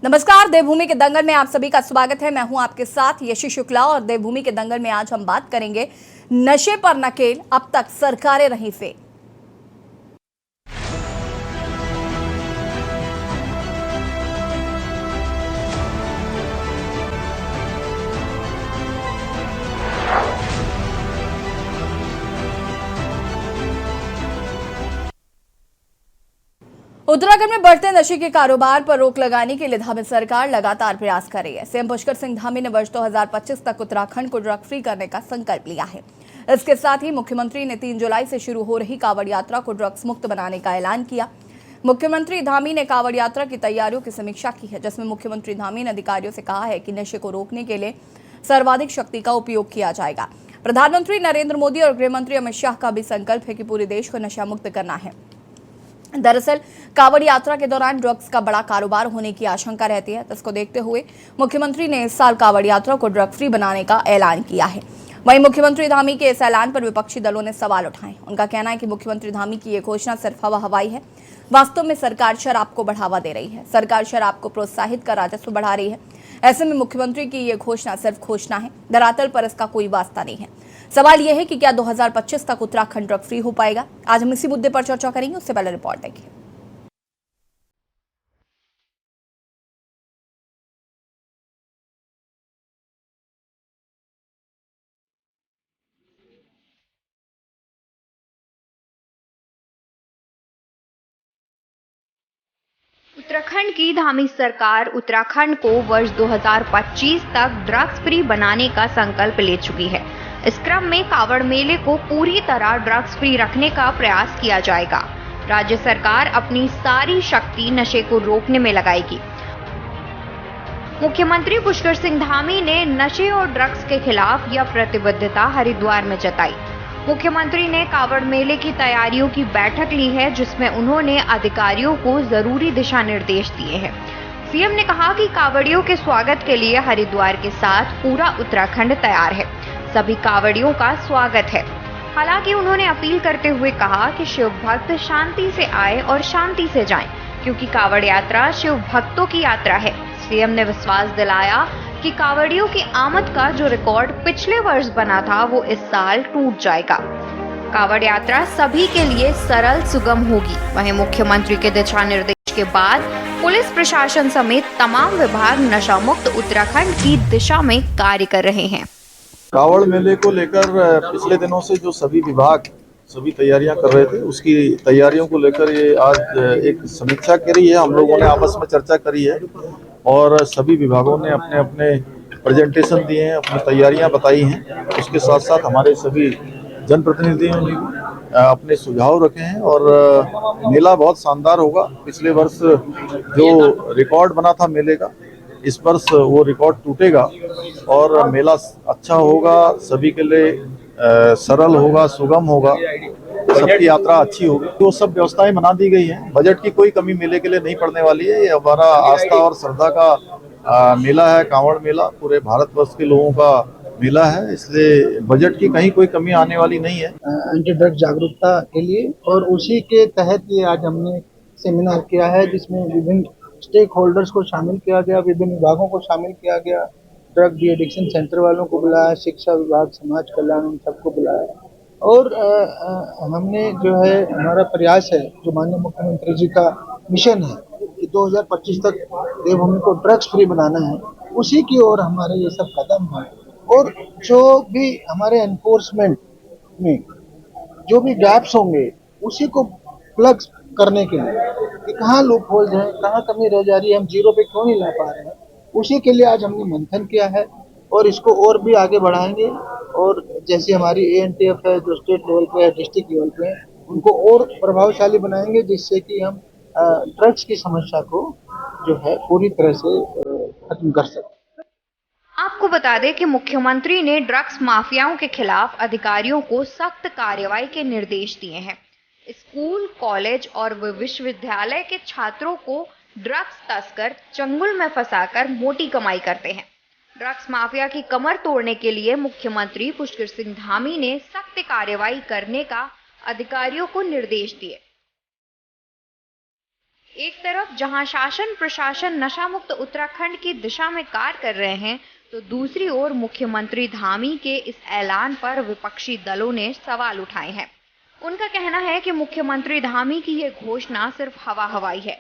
नमस्कार, देवभूमि के दंगल में आप सभी का स्वागत है। मैं हूं आपके साथ यशी शुक्ला और देवभूमि के दंगल में आज हम बात करेंगे नशे पर नकेल, अब तक सरकारें रही फेल। उत्तराखंड में बढ़ते नशे के कारोबार पर रोक लगाने के लिए धामी सरकार लगातार प्रयास कर रही है। सीएम पुष्कर सिंह धामी ने वर्ष 2025 तक उत्तराखंड को ड्रग फ्री करने का संकल्प लिया है। इसके साथ ही मुख्यमंत्री ने 3 जुलाई से शुरू हो रही कांवड़ यात्रा को ड्रग्स मुक्त बनाने का ऐलान किया। मुख्यमंत्री धामी ने कांवड़ यात्रा की तैयारियों की समीक्षा की है, जिसमें मुख्यमंत्री धामी ने अधिकारियों से कहा है कि नशे को रोकने के लिए सर्वाधिक शक्ति का उपयोग किया जाएगा। प्रधानमंत्री नरेंद्र मोदी और गृह मंत्री अमित शाह का भी संकल्प है कि पूरे देश को नशा मुक्त करना है। दरअसल कांवड़ यात्रा के दौरान ड्रग्स का बड़ा कारोबार होने की आशंका रहती है, जिसको देखते हुए मुख्यमंत्री ने इस साल कांवड़ यात्रा को ड्रग फ्री बनाने का ऐलान किया है। वहीं मुख्यमंत्री धामी के इस ऐलान पर विपक्षी दलों ने सवाल उठाए। उनका कहना है कि मुख्यमंत्री धामी की ये घोषणा सिर्फ हवाई है। वास्तव में सरकार शराब को बढ़ावा दे रही है। सरकार शराब को प्रोत्साहित कर राजस्व बढ़ा रही है। ऐसे में मुख्यमंत्री की ये घोषणा सिर्फ घोषणा है, धरातल पर इसका कोई वास्ता नहीं है। सवाल यह है कि क्या 2025 तक उत्तराखंड ड्रग फ्री हो पाएगा? आज हम इसी मुद्दे पर चर्चा करेंगे। उससे पहले रिपोर्ट देखिए। उत्तराखंड की धामी सरकार उत्तराखंड को वर्ष 2025 तक ड्रग्स फ्री बनाने का संकल्प ले चुकी है। इस क्रम में कांवड़ मेले को पूरी तरह ड्रग्स फ्री रखने का प्रयास किया जाएगा। राज्य सरकार अपनी सारी शक्ति नशे को रोकने में लगाएगी। मुख्यमंत्री पुष्कर सिंह धामी ने नशे और ड्रग्स के खिलाफ यह प्रतिबद्धता हरिद्वार में जताई। मुख्यमंत्री ने कांवड़ मेले की तैयारियों की बैठक ली है, जिसमें उन्होंने अधिकारियों को जरूरी दिशा निर्देश दिए हैं। सीएम ने कहा कि कांवड़ियों के स्वागत के लिए हरिद्वार के साथ पूरा उत्तराखंड तैयार है। सभी कांवड़ियों का स्वागत है। हालांकि उन्होंने अपील करते हुए कहा कि शिव भक्त शांति से आए और शांति से जाएं, क्योंकि कांवड़ यात्रा शिव भक्तों की यात्रा है। सीएम ने विश्वास दिलाया कि कांवड़ियों की आमद का जो रिकॉर्ड पिछले वर्ष बना था, वो इस साल टूट जाएगा। कांवड़ यात्रा सभी के लिए सरल सुगम होगी। वहीं मुख्यमंत्री के दिशा निर्देश के बाद पुलिस प्रशासन समेत तमाम विभाग नशा मुक्त उत्तराखंड की दिशा में कार्य कर रहे हैं। कांवड़ मेले को लेकर पिछले दिनों से जो सभी विभाग सभी तैयारियां कर रहे थे, उसकी तैयारियों को लेकर ये आज एक समीक्षा करी है। हम लोगों ने आपस में चर्चा करी है और सभी विभागों ने अपने अपने प्रेजेंटेशन दिए हैं, अपनी तैयारियां बताई हैं। उसके साथ साथ हमारे सभी जनप्रतिनिधियों ने अपने सुझाव रखे हैं और मेला बहुत शानदार होगा। पिछले वर्ष जो रिकॉर्ड बना था मेले का, इस वर्ष वो रिकॉर्ड टूटेगा और मेला अच्छा होगा, सभी के लिए सरल होगा, सुगम होगा, सबकी यात्रा अच्छी होगी। तो सब व्यवस्थाएं बना दी गई हैं। बजट की कोई कमी मेले के लिए नहीं पड़ने वाली है। ये हमारा आस्था और श्रद्धा का मेला है। कांवड़ मेला पूरे भारतवर्ष के लोगों का मेला है, इसलिए बजट की कहीं कोई कमी आने वाली नहीं है। एंटी ड्रग्स जागरूकता के लिए और उसी के तहत ये आज हमने सेमिनार किया है, जिसमें विभिन्न स्टेक होल्डर्स को शामिल किया गया, विभिन्न विभागों को शामिल किया गया, ड्रग डी एडिक्शन सेंटर वालों को बुलाया, शिक्षा विभाग, समाज कल्याण, उन सबको बुलाया। और हमने जो है हमारा प्रयास है, जो माननीय मुख्यमंत्री जी का मिशन है कि 2025 तक देवभूमि को ड्रग्स फ्री बनाना है, उसी की ओर हमारे ये सब कदम हैं। और जो भी हमारे एनफोर्समेंट में जो भी गैप्स होंगे, उसी को प्लग करने के लिए कि कहाँ लूप होल्स हैं, कहाँ कमी रह जा रही है, हम जीरो पे क्यों नहीं ला पा रहे हैं, उसी के लिए आज हमने मंथन किया है और इसको और भी आगे बढ़ाएंगे। और जैसे हमारी ANTF है, जो स्टेट लेवल पे है, डिस्ट्रिक्ट लेवल पे है, उनको और प्रभावशाली बनाएंगे, जिससे कि हम ड्रग्स की समस्या को जो है पूरी तरह से खत्म कर सकें। आपको बता दें कि मुख्यमंत्री ने ड्रग्स माफियाओं के खिलाफ अधिकारियों को सख्त कार्रवाई के निर्देश दिए हैं। स्कूल, कॉलेज और विश्वविद्यालय के छात्रों को ड्रग्स तस्कर चंगुल में फंसाकर मोटी कमाई करते हैं। ड्रग्स माफिया की कमर तोड़ने के लिए मुख्यमंत्री पुष्कर सिंह धामी ने सख्त कार्रवाई करने का अधिकारियों को निर्देश दिए। एक तरफ जहां शासन प्रशासन नशा मुक्त उत्तराखंड की दिशा में कार्य कर रहे हैं, तो दूसरी ओर मुख्यमंत्री धामी के इस ऐलान पर विपक्षी दलों ने सवाल उठाए हैं। उनका कहना है कि मुख्यमंत्री धामी की ये घोषणा सिर्फ हवा हवाई है।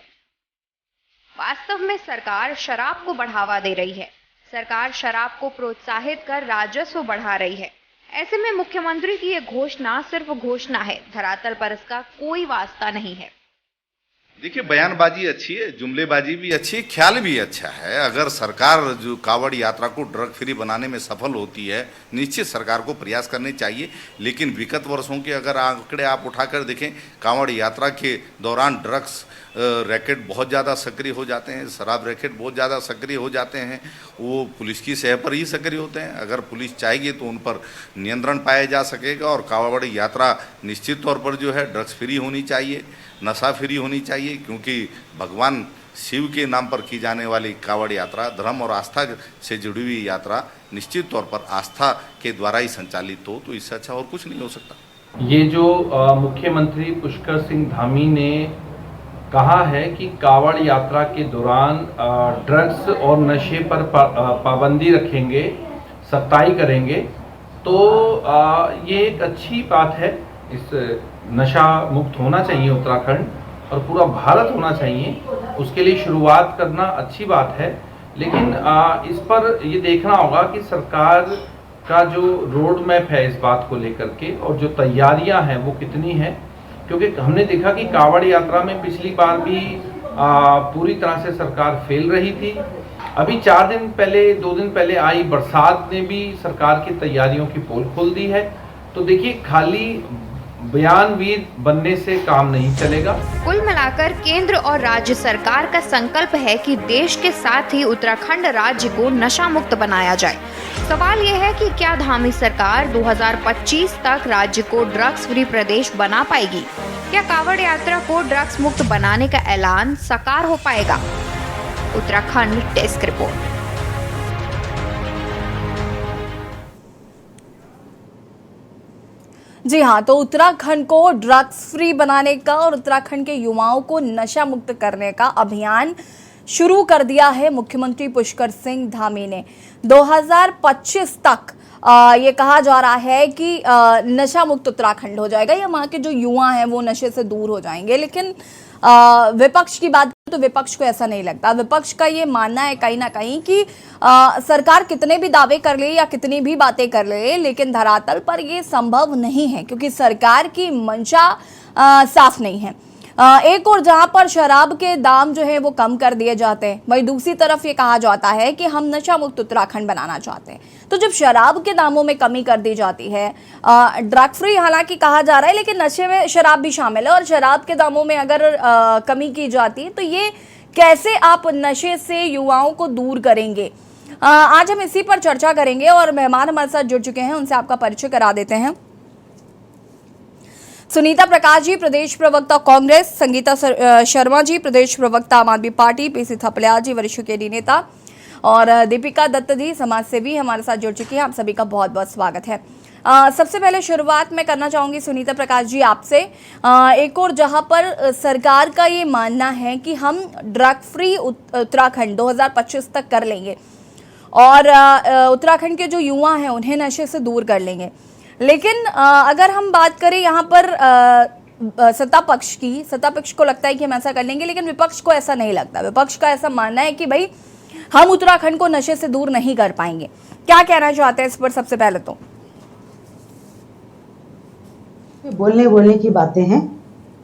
वास्तव में सरकार शराब को बढ़ावा दे रही है। सरकार शराब को प्रोत्साहित कर राजस्व बढ़ा रही है। ऐसे में मुख्यमंत्री की ये घोषणा सिर्फ घोषणा है, धरातल पर इसका कोई वास्ता नहीं है। देखिए, बयानबाजी अच्छी है, जुमलेबाजी भी अच्छी है, ख्याल भी अच्छा है। अगर सरकार जो कांवड़ यात्रा को ड्रग फ्री बनाने में सफल होती है, निश्चित सरकार को प्रयास करने चाहिए। लेकिन विगत वर्षों के अगर आंकड़े आप उठाकर देखें, कांवड़ यात्रा के दौरान ड्रग्स रैकेट बहुत ज़्यादा सक्रिय हो जाते हैं, शराब रैकेट बहुत ज़्यादा सक्रिय हो जाते हैं। वो पुलिस की सह पर ही सक्रिय होते हैं। अगर पुलिस चाहेगी तो उन पर नियंत्रण पाया जा सकेगा और कांवड़ यात्रा निश्चित तौर पर जो है ड्रग्स फ्री होनी चाहिए, नशा फ्री होनी चाहिए, क्योंकि भगवान शिव के नाम पर की जाने वाली कांवड़ यात्रा धर्म और आस्था से जुड़ी हुई यात्रा निश्चित तौर पर आस्था के द्वारा ही संचालित हो, तो इससे अच्छा और कुछ नहीं हो सकता। ये जो मुख्यमंत्री पुष्कर सिंह धामी ने कहा है कि कांवड़ यात्रा के दौरान ड्रग्स और नशे पर पाबंदी रखेंगे, सख्ताई करेंगे, तो ये एक अच्छी बात है। इस नशा मुक्त होना चाहिए उत्तराखंड और पूरा भारत होना चाहिए, उसके लिए शुरुआत करना अच्छी बात है। लेकिन इस पर ये देखना होगा कि सरकार का जो रोड मैप है इस बात को लेकर के और जो तैयारियां हैं वो कितनी हैं, क्योंकि हमने देखा कि कांवड़ यात्रा में पिछली बार भी पूरी तरह से सरकार फेल रही थी। अभी 2 दिन पहले आई बरसात ने भी सरकार की तैयारियों की पोल खोल दी है। तो देखिए, खाली बयानवीर बनने से काम नहीं चलेगा। कुल मिलाकर केंद्र और राज्य सरकार का संकल्प है कि देश के साथ ही उत्तराखंड राज्य को नशा मुक्त बनाया जाए। सवाल यह है कि क्या धामी सरकार 2025 तक राज्य को ड्रग्स फ्री प्रदेश बना पाएगी? क्या कांवड़ यात्रा को ड्रग्स मुक्त बनाने का ऐलान साकार हो पाएगा? Uttarakhand desk report. जी हाँ, तो उत्तराखंड को ड्रग्स फ्री बनाने का और उत्तराखंड के युवाओं को नशा मुक्त करने का अभियान शुरू कर दिया है मुख्यमंत्री पुष्कर सिंह धामी ने। 2025 तक ये कहा जा रहा है कि नशा मुक्त उत्तराखंड हो जाएगा या वहाँ के जो युवा हैं वो नशे से दूर हो जाएंगे। लेकिन विपक्ष की बात तो विपक्ष को ऐसा नहीं लगता। विपक्ष का ये मानना है कहीं ना कहीं कि सरकार कितने भी दावे कर ले या कितनी भी बातें कर ले, लेकिन धरातल पर ये संभव नहीं है, क्योंकि सरकार की मंशा साफ नहीं है। एक और जहां पर शराब के दाम जो है वो कम कर दिए जाते हैं, वहीं दूसरी तरफ ये कहा जाता है कि हम नशा मुक्त उत्तराखंड बनाना चाहते हैं। तो जब शराब के दामों में कमी कर दी जाती है, ड्रग फ्री हालांकि कहा जा रहा है, लेकिन नशे में शराब भी शामिल है, और शराब के दामों में अगर कमी की जाती है तो ये कैसे आप नशे से युवाओं को दूर करेंगे? आज हम इसी पर चर्चा करेंगे और मेहमान हमारे साथ जुड़ चुके हैं, उनसे आपका परिचय करा देते हैं। सुनीता प्रकाश जी, प्रदेश प्रवक्ता कांग्रेस, संगीता शर्मा जी, प्रदेश प्रवक्ता आम आदमी पार्टी, पीसी थपलियाल जी, वरिष्ठ केडी नेता, और दीपिका दत्त जी, समाज सेवी, हमारे साथ जुड़ चुकी हैं। आप सभी का बहुत बहुत स्वागत है। सबसे पहले शुरुआत मैं करना चाहूँगी सुनीता प्रकाश जी आपसे। एक और जहाँ पर सरकार का ये मानना है कि हम ड्रग फ्री उत्तराखंड 2025 तक कर लेंगे और उत्तराखंड के जो युवा हैं उन्हें नशे से दूर कर लेंगे, लेकिन अगर हम बात करें यहाँ पर सत्ता पक्ष को लगता है कि हम ऐसा कर लेंगे, लेकिन विपक्ष को ऐसा नहीं लगता। विपक्ष का ऐसा मानना है कि भाई हम उत्तराखंड को नशे से दूर नहीं कर पाएंगे। क्या कहना चाहते हैं इस पर? सबसे पहले तो बोलने की बातें हैं,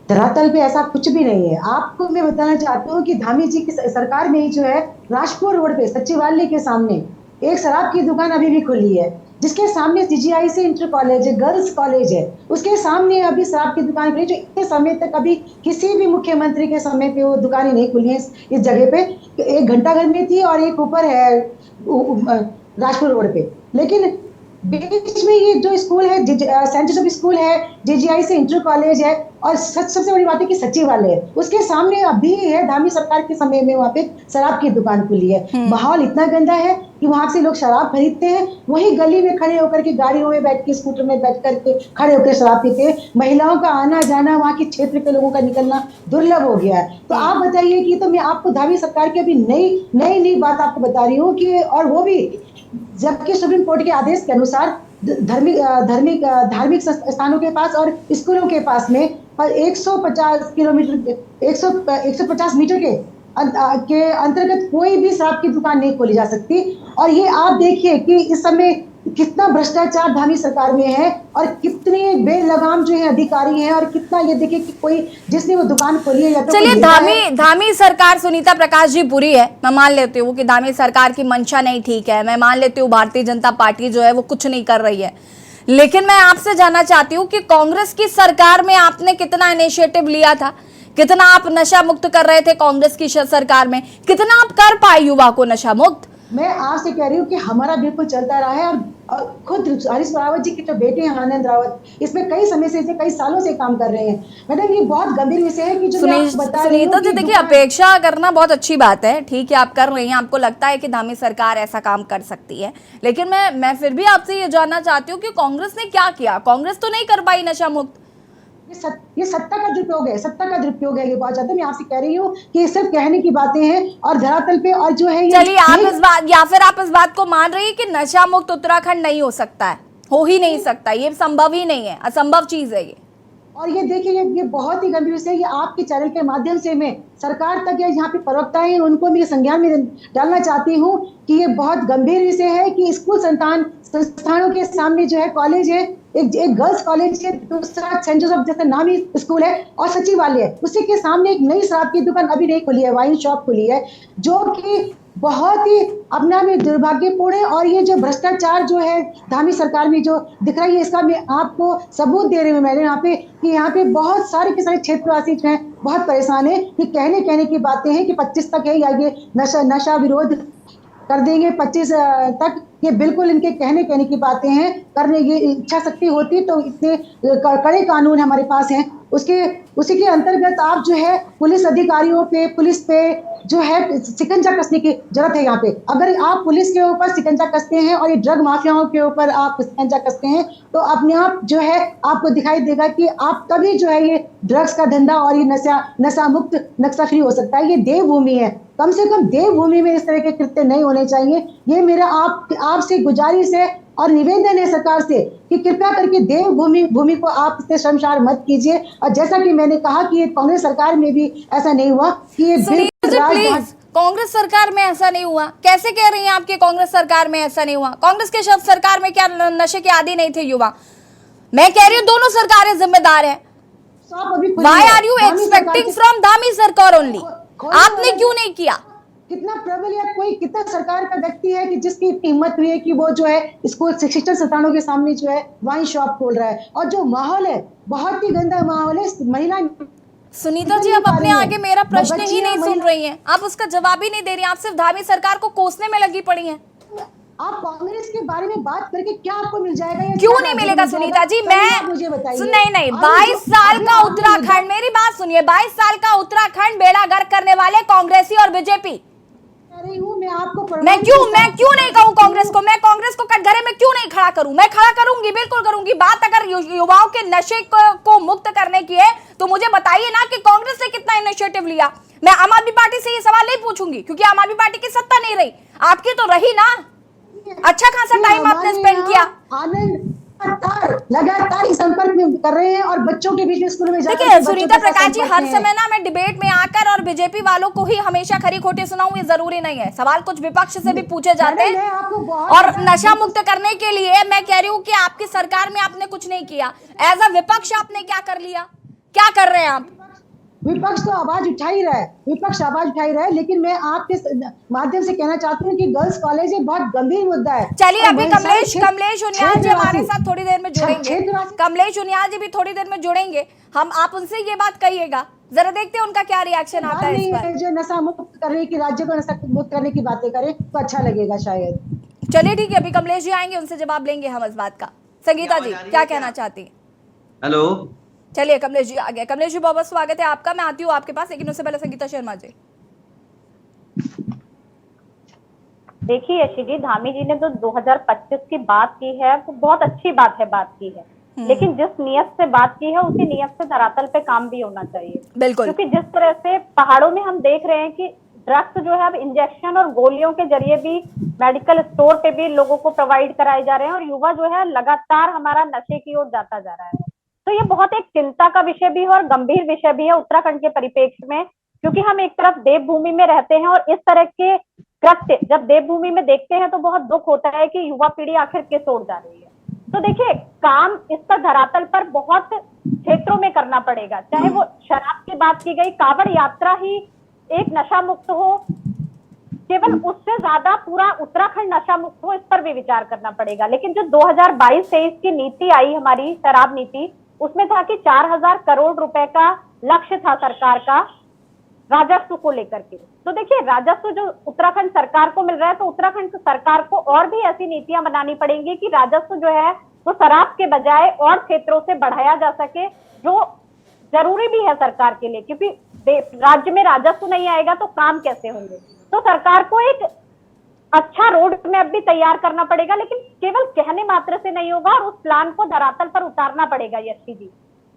धरातल पे ऐसा कुछ भी नहीं है। आपको मैं बताना चाहती हूँ कि धामी जी की सरकार में ही जो है राजपुर रोड पे सचिवालय के सामने एक शराब की दुकान अभी भी खुली है, जिसके सामने CGI से इंटर कॉलेज है, गर्ल्स कॉलेज है, उसके सामने अभी शराब की दुकान खुली, जो इतने समय तक अभी किसी भी मुख्यमंत्री के समय पे वो दुकानें नहीं खुली हैं इस जगह पे। एक घंटाघर में थी और एक ऊपर है राजपुर रोड पे। लेकिन बीच में ये जो स्कूल है, सेंट जोसेफ स्कूल है, JGI से इंटर कॉलेज है, और सबसे बड़ी बात है कि सचिवालय है, उसके सामने अभी है धामी सरकार के समय में वहाँ पे शराब की दुकान खुली है। माहौल इतना गंदा है कि वहां से लोग शराब खरीदते हैं, वही गली में खड़े होकर के, गाड़ियों में बैठ के, स्कूटर में बैठ करके खड़े होकर शराब पीते हैं। महिलाओं का आना जाना, वहां के क्षेत्र के लोगों का निकलना दुर्लभ हो गया है। तो आप बताइए कि, तो मैं आपको धामी सरकार की अभी नई बात आपको बता रही हूँ कि, और वो भी जबकि सुप्रीम कोर्ट के आदेश के अनुसार धार्मिक स्थानों के पास और स्कूलों के पास में 150 किलोमीटर 150 मीटर के अंतर्गत कोई भी शराब की दुकान नहीं खोली जा सकती। और ये आप देखिए कि इस समय कितना भ्रष्टाचार धामी सरकार में है और कितने बेलगाम जो है अधिकारी हैं, और कितना ये देखिए कि कोई जिसने वो दुकान खोली है या तो चलिए, धामी सरकार सुनीता प्रकाश जी बुरी है, मैं मान लेती हूँ कि धामी सरकार की मंशा नहीं ठीक है, मैं मान लेती हूँ भारतीय जनता पार्टी जो है वो कुछ नहीं कर रही है, लेकिन मैं आपसे जानना चाहती हूँ कि कांग्रेस की सरकार में आपने कितना इनिशिएटिव लिया था, कितना आप नशा मुक्त कर रहे थे कांग्रेस की सरकार में, कितना आप कर पाए युवा को नशा मुक्त? मैं आपसे कह रही हूँ कि हमारा बिल्कुल चलता रहा है, और खुद हरीश रावत जी के जो बेटे हैं आनंद रावत, इसमें कई समय से, कई सालों से काम कर रहे हैं। मैडम, ये बहुत गंभीर विषय है कि जो मैं आपको बता रही हूँ। सुनीता जी देखिए, अपेक्षा करना बहुत अच्छी बात है, ठीक है आप कर रही हैं, आपको लगता है कि धामी सरकार ऐसा काम कर सकती है, लेकिन मैं फिर भी आपसे ये जानना चाहती हूँ कि कांग्रेस ने क्या किया? कांग्रेस तो नहीं कर पाई नशा मुक्त। ये सत्ता का दुरुपयोग है, ये बहुत ज्यादा। मैं आपसे कह रही हूँ कि सिर्फ कहने की बातें हैं और धरातल पे, और जो है चलिए, आप इस बात, या फिर आप इस बात को मान रही है कि नशा मुक्त उत्तराखंड नहीं हो सकता है, हो ही नहीं सकता, ये संभव ही नहीं है, असंभव चीज है ये। और ये देखिए, ये बहुत ही गंभीर विषय है। ये आपके चैनल के माध्यम से मैं सरकार तक, या यहाँ पे प्रवक्ता है उनको मेरे संज्ञान में डालना चाहती हूँ कि ये बहुत गंभीर विषय है कि स्कूल संस्थानों के सामने जो है कॉलेज है, एक गर्ल्स कॉलेज है, दूसरा सेंट जोसेफ जैसे नामी स्कूल है, और सचिवालय है, उसी के सामने एक नई शराब की दुकान अभी नहीं खुली है, वाइन शॉप खुली है, जो कि बहुत ही अपना में दुर्भाग्यपूर्ण है। और ये जो भ्रष्टाचार जो है धामी सरकार में जो दिख रही है, इसका मैं आपको सबूत दे रही हूँ मैंने यहाँ पे, कि यहाँ पे बहुत सारे के सारे क्षेत्रवासी जो हैं बहुत परेशान है कि कहने की बातें हैं कि 25 तक है, या ये नशा विरोध कर देंगे 25 तक, ये बिल्कुल इनके कहने की बातें हैं। करने की इच्छा शक्ति होती तो इतने कड़े कानून हमारे पास हैं, उसी के अंतर्गत आप जो है पुलिस अधिकारियों पे, पुलिस पे जो है शिकंजा कसने की जरूरत है। यहाँ पे अगर आप पुलिस के ऊपर शिकंजा कसते हैं और ये ड्रग माफियाओं के ऊपर आप शिकंजा कसते हैं, तो अपने आप जो है आपको दिखाई देगा कि आप तभी जो है ये ड्रग्स का धंधा और ये नशा मुक्त, नक्शा फ्री हो सकता है। ये देवभूमि है, कम से कम देवभूमि में इस तरह के कृत्य नहीं होने चाहिए। ये मेरा आपसे गुजारिश है और निवेदन है सरकार से कि कृपया करके देवभूमि को आप इससे शर्मसार मत कीजिए। और जैसा कि मैंने कहा कि कांग्रेस सरकार में भी ऐसा नहीं हुआ कि ये प्लीज, कांग्रेस सरकार में ऐसा नहीं हुआ कैसे कह रही हैं आप कि कांग्रेस सरकार में ऐसा नहीं हुआ? कांग्रेस के शब्द सरकार में क्या नशे के आदी नहीं थे युवा? मैं कह रही हूँ दोनों सरकारें जिम्मेदार हैं। Why are you expecting from Dhami सरकार only? आपने क्यों नहीं किया? कितना प्रबल या कोई कितना सरकार का व्यक्ति है कि जिसकी हिम्मत हुई है कि वो जो है स्कूल शिक्षण संस्थानों के सामने जो है वाइन शॉप खोल रहा है, और जो माहौल है बहुत ही गंदा माहौल है। महिला सुनीता जी, आप अपने आगे मेरा प्रश्न ही नहीं सुन रही हैं, आप उसका जवाब ही नहीं दे रही हैं, आप सिर्फ धामी सरकार को कोसने में लगी पड़ी हैं। आप कांग्रेस के बारे में बात करके क्या आपको मिल जाएगा? क्यों नहीं मिलेगा सुनीता जी? मुझे बताइए। नहीं, 22 साल का उत्तराखंड, मेरी बात सुनिए, 22 साल का उत्तराखंड बेड़ा गर्क करने वाले कांग्रेसी और बीजेपी। मैं क्यों नहीं कहूँ कांग्रेस को? मैं कांग्रेस को कटघरे में क्यों नहीं खड़ा करूं? मैं खड़ा करूंगी, बिल्कुल करूंगी। बात अगर युवाओं के नशे को मुक्त करने की है तो मुझे बताइए ना कि कांग्रेस ने कितना इनिशिएटिव लिया। मैं आम आदमी पार्टी से ये सवाल नहीं पूछूंगी क्योंकि आम आदमी पार्टी की सत्ता नहीं रही, आपकी तो रही ना। अच्छा खासा टाइम आपने स्पेंड किया, लगातार इस संपर्क में कर रहे हैं और बच्चों के बीच में स्कूल में जाकर देखिए सुनीता प्रकाश जी, हर समय ना मैं डिबेट में आकर और बीजेपी वालों को ही हमेशा खरी खोटी सुनाऊं, ये जरूरी नहीं है। सवाल कुछ विपक्ष से भी पूछे जाते हैं। और नशा मुक्त करने के लिए मैं कह रही हूँ कि आपकी सरकार में आपने कुछ नहीं किया। एज अ विपक्ष आपने क्या कर लिया? क्या कर रहे हैं आप? विपक्ष तो आवाज उठा ही रहा है, लेकिन मैं आपके माध्यम से कहना चाहती हूँ कि गर्ल्स कॉलेज एक बहुत गंभीर मुद्दा है। चलिए, अभी कमलेश उनियाल जी हमारे साथ थोड़ी देर में जुड़ेंगे। कमलेश उनियाल जी भी थोड़ी देर में जुड़ेंगे, हम आप उनसे ये बात कहिएगा, जरा देखते हैं उनका क्या रिएक्शन आता है इस पर। जो नशा मुक्त करने की, राज्य को नशा मुक्त करने की बातें करें तो अच्छा लगेगा शायद। चलिए ठीक है, अभी कमलेश जी आएंगे, उनसे जवाब लेंगे हम इस बात का। संगीता जी क्या कहना चाहती है? हेलो, चलिए कमलेश जी आ गए। कमलेश जी बहुत बहुत स्वागत है आपका, मैं आती हूँ आपके पास, लेकिन उससे पहले संगीता शर्मा जी। देखिए यशी जी, धामी जी ने जो 2025 की बात की है वो बहुत अच्छी बात है, बात की है, लेकिन जिस नियत से बात की है उसी नियत से धरातल पे काम भी होना चाहिए। बिल्कुल। क्योंकि जिस तरह से पहाड़ों में हम देख रहे हैं कि ड्रग्स जो है अब इंजेक्शन और गोलियों के जरिए भी मेडिकल स्टोर पे भी लोगों को प्रोवाइड कराए जा रहे हैं, और युवा जो है लगातार हमारा नशे की ओर जाता जा रहा है। तो ये बहुत एक चिंता का विषय भी है और गंभीर विषय भी है उत्तराखंड के परिप्रेक्ष्य में, क्योंकि हम एक तरफ देवभूमि में रहते हैं और इस तरह के कृत्य जब देवभूमि में देखते हैं तो बहुत दुख होता है कि युवा पीढ़ी आखिर किस ओर जा रही है। तो देखिए, काम इस पर धरातल पर बहुत क्षेत्रों में करना पड़ेगा, चाहे वो शराब की बात की गई, कांवड़ यात्रा ही एक नशा मुक्त हो, केवल उससे ज्यादा पूरा उत्तराखंड नशा मुक्त हो, इस पर भी विचार करना पड़ेगा। लेकिन जो 2022-23 की नीति आई हमारी शराब नीति, उसमें था कि 4000 करोड़ रुपए का लक्ष्य था सरकार का राजस्व को लेकर के। तो देखिए, राजस्व जो उत्तराखंड सरकार को मिल रहा है, तो उत्तराखंड सरकार को और भी ऐसी नीतियां बनानी पड़ेंगी कि राजस्व जो है वो शराब के बजाय और क्षेत्रों से बढ़ाया जा सके, जो जरूरी भी है सरकार के लिए, क्योंकि राज्य में राजस्व नहीं आएगा तो काम कैसे होंगे। तो सरकार को एक अच्छा रोड मैप भी तैयार करना पड़ेगा, लेकिन केवल कहने मात्र से नहीं होगा, और उस प्लान को धरातल पर उतारना पड़ेगा। यशी जी,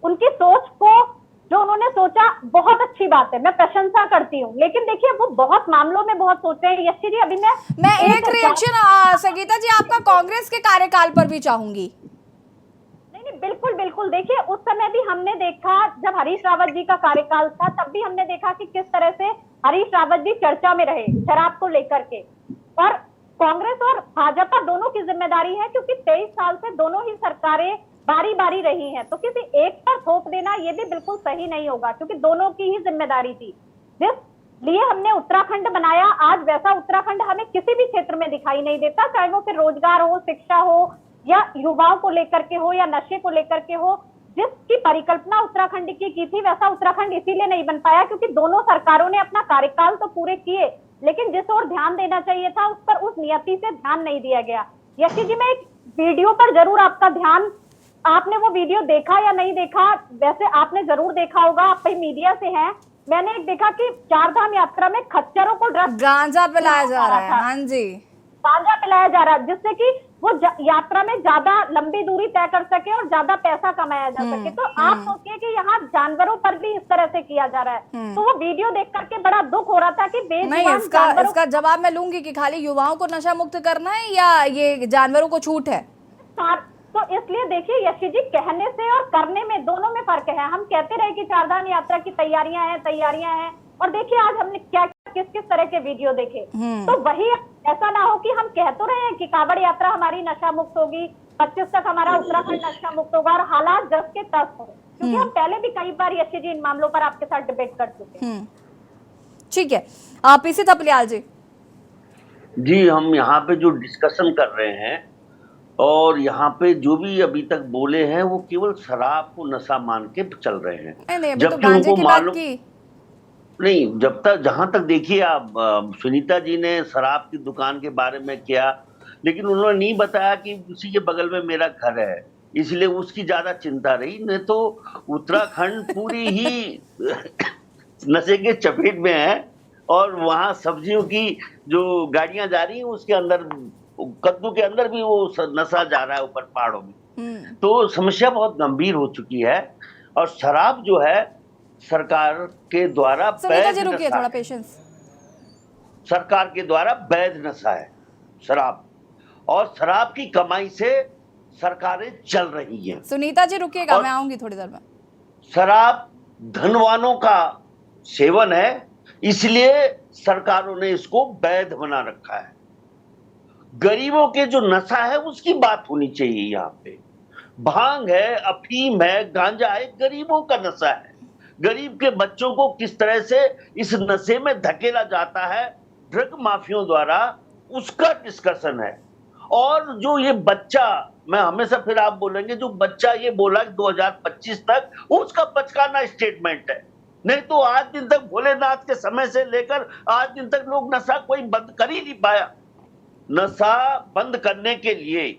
उनकी सोच को जो उन्होंने सोचा बहुत अच्छी बात है, मैं प्रशंसा करती हूँ, लेकिन देखिए वो बहुत मामलों में बहुत सोच रहे हैं। यशी जी, अभी मैं एक रिएक्शन संगीता जी आपका कांग्रेस के कार्यकाल पर भी चाहूंगी। नहीं, बिल्कुल बिल्कुल। देखिए, उस समय भी हमने देखा, जब हरीश रावत जी का कार्यकाल था, तब भी हमने देखा कि किस तरह से हरीश रावत जी चर्चा में रहे शराब को लेकर के, और कांग्रेस और भाजपा दोनों की जिम्मेदारी है, क्योंकि 23 साल से दोनों ही सरकारें बारी बारी रही हैं, तो किसी एक पर थोप देना ये भी बिल्कुल सही नहीं होगा, क्योंकि दोनों की ही जिम्मेदारी थी। जिस लिए हमने उत्तराखंड बनाया, आज वैसा उत्तराखंड हमें किसी भी क्षेत्र में दिखाई नहीं देता, चाहे वो फिर रोजगार हो, शिक्षा हो, या युवाओं को लेकर के हो, या नशे को लेकर के हो। जिसकी परिकल्पना उत्तराखंड की थी, वैसा उत्तराखंड इसीलिए नहीं बन पाया क्योंकि दोनों सरकारों ने अपना कार्यकाल तो पूरे किए, लेकिन जिस ओर ध्यान देना चाहिए था उस पर उस नियति से ध्यान नहीं दिया गया। यशी जी, मैं एक वीडियो पर जरूर आपका ध्यान, आपने वो वीडियो देखा या नहीं देखा, वैसे आपने जरूर देखा होगा, आप कहीं मीडिया से हैं। मैंने एक देखा कि चारधाम यात्रा में खच्चरों को गांजा पिलाया जा रहा है। हाँ जी, गांजा पिलाया जा रहा है, जिससे कि वो यात्रा में ज्यादा लंबी दूरी तय कर सके और ज्यादा पैसा कमाया जा सके। तो आप सोचिए कि यहाँ जानवरों पर भी इस तरह से किया जा रहा है। तो वो वीडियो देख करके बड़ा दुख हो रहा था कि नहीं, इसका जवाब मैं लूंगी कि खाली युवाओं को नशा मुक्त करना है या ये जानवरों को छूट है। तो इसलिए देखिए यशी जी, कहने से और करने में दोनों में फर्क है। हम कहते रहे कि चारधाम यात्रा की तैयारियां हैं, और देखिए आज हमने क्या किस किस तरह के वीडियो देखे। तो वही ऐसा ना हो कि हम कह तो रहे हैं कि कांवड़ यात्रा हमारी नशा मुक्त होगी, 25 तक हमारा उत्तराखंड नशा मुक्त होगा, और हालात जस के तस हो, क्योंकि हम पहले भी कई बार यशी जी इन मामलों पर आपके साथ डिबेट कर चुके हैं। ठीक है, पीसी थपलियाल जी, हम यहाँ पे जो डिस्कशन कर रहे हैं और यहाँ पे जो भी अभी तक बोले हैं वो केवल शराब को नशा मान के चल रहे हैं। जबकि उनको मालूम नहीं, जब तक जहां तक देखिए आप, सुनीता जी ने शराब की दुकान के बारे में किया, लेकिन उन्होंने नहीं बताया कि उसी के बगल में मेरा घर है, इसलिए उसकी ज्यादा चिंता रही। नहीं तो उत्तराखंड पूरी ही नशे के चपेट में है, और वहां सब्जियों की जो गाड़ियां जा रही हैं उसके अंदर, कद्दू के अंदर भी वो नशा जा रहा है ऊपर पहाड़ों में। तो समस्या बहुत गंभीर हो चुकी है, और शराब जो है सरकार के द्वारा थोड़ा पेशेंस, सरकार के द्वारा वैध नशा है शराब, और शराब की कमाई से सरकारें चल रही हैं। सुनीता जी रुकिएगा, मैं आऊंगी थोड़ी देर में। शराब धनवानों का सेवन है, इसलिए सरकारों ने इसको वैध बना रखा है। गरीबों के जो नशा है उसकी बात होनी चाहिए। यहाँ पे भांग है, अफीम है, गांजा है, गरीबों का नशा है। गरीब के बच्चों को किस तरह से इस नशे में धकेला जाता है ड्रग माफियों द्वारा, उसका डिस्कशन है। और जो ये बच्चा, मैं हमेशा फिर आप बोलेंगे, जो बच्चा ये बोला 2025 तक, उसका बचकाना स्टेटमेंट है। नहीं तो आज दिन तक, भोलेनाथ के समय से लेकर आज दिन तक लोग नशा कोई बंद कर ही नहीं पाया। नशा बंद करने के लिए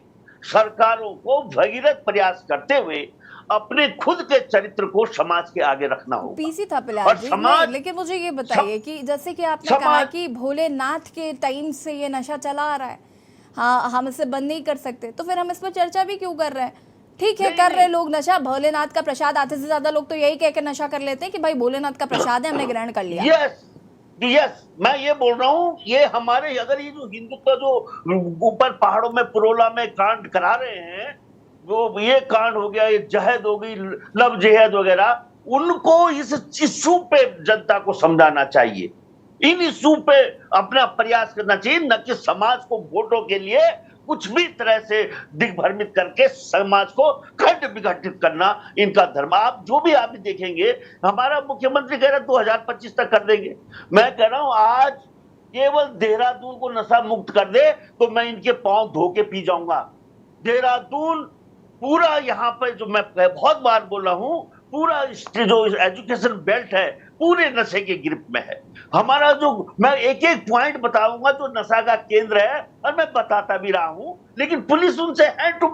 सरकारों को भगीरथ प्रयास करते हुए अपने खुद के चरित्र को समाज के आगे रखना होगा। पीसी और थपलियाल जी, समाज लेकिन मुझे ये बताइए कि जैसे कि आपने कहा समाज कि भोलेनाथ के टाइम से ये नशा चला आ रहा है, हाँ हम इसे बंद नहीं कर सकते, तो फिर हम इस पर चर्चा भी क्यों कर रहे हैं? ठीक है, कर रहे लोग नशा, भोलेनाथ का प्रसाद, आधे से ज्यादा लोग तो यही कह के नशा कर लेते हैं कि भाई भोलेनाथ का प्रसाद है, हमने ग्रहण कर लिया। यस यस, मैं ये बोल रहा हूँ, ये हमारे अगर ये जो हिंदुत्व जो ऊपर पहाड़ों में पुरोला में कांड करा रहे हैं, वो ये कांड हो गया, ये जहद हो गई, लव जिहाद वगैरह, उनको इस इशू पे जनता को समझाना चाहिए, इन इशू पे अपना प्रयास करना चाहिए, न कि समाज को वोटों के लिए कुछ भी तरह से दिग्भ्रमित करके समाज को खंड विघटित करना इनका धर्म। आप जो भी आप देखेंगे, हमारा मुख्यमंत्री कह रहा है 2025 तक कर देंगे। मैं कह रहा हूं आज केवल देहरादून को नशा मुक्त कर दे तो मैं इनके पांव धो के पी जाऊंगा। देहरादून पूरा यहाँ पे जो मैं बहुत बार बोल रहा हूं, पूरा जो एजुकेशन बेल्ट है पूरे नशे के गिरफ्त में है। हमारा जो, मैं एक एक पॉइंट बताऊंगा जो नशा का केंद्र है, और मैं बताता भी रहा हूं, लेकिन पुलिस उनसे हैंड टू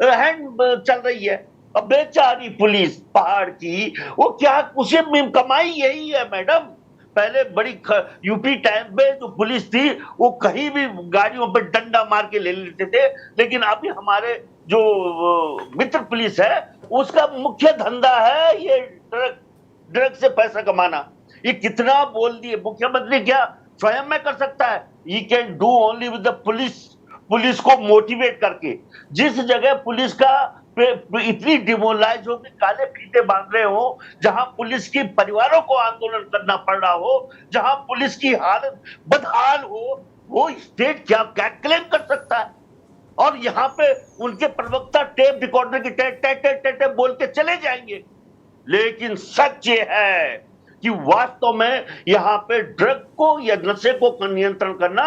हैंड चल रही है। अब बेचारी पुलिस पहाड़ की, वो क्या, उसे कमाई यही है मैडम। पहले बड़ी यूपी टाइम में जो पुलिस थी वो कहीं भी गाड़ियों पर डंडा मार के ले लेते थे, लेकिन अभी हमारे जो मित्र पुलिस है उसका मुख्य धंधा है ये ड्रग से पैसा कमाना। ये कितना बोल दिए मुख्यमंत्री, क्या स्वयं में कर सकता है? He can do only with the police को मोटिवेट करके। जिस जगह पुलिस का इतनी डिमोलाइज हो कि काले फीते बांध रहे हो, जहां पुलिस की परिवारों को आंदोलन करना पड़ रहा हो, जहां पुलिस की हालत बदहाल हो, वो स्टेट क्या क्लेम कर सकता है? और यहाँ पे उनके प्रवक्ता टेप रिकॉर्डर की टे बोल के चले जाएंगे। लेकिन सच ये है कि वास्तव में यहाँ पे ड्रग को या नशे को नियंत्रण करना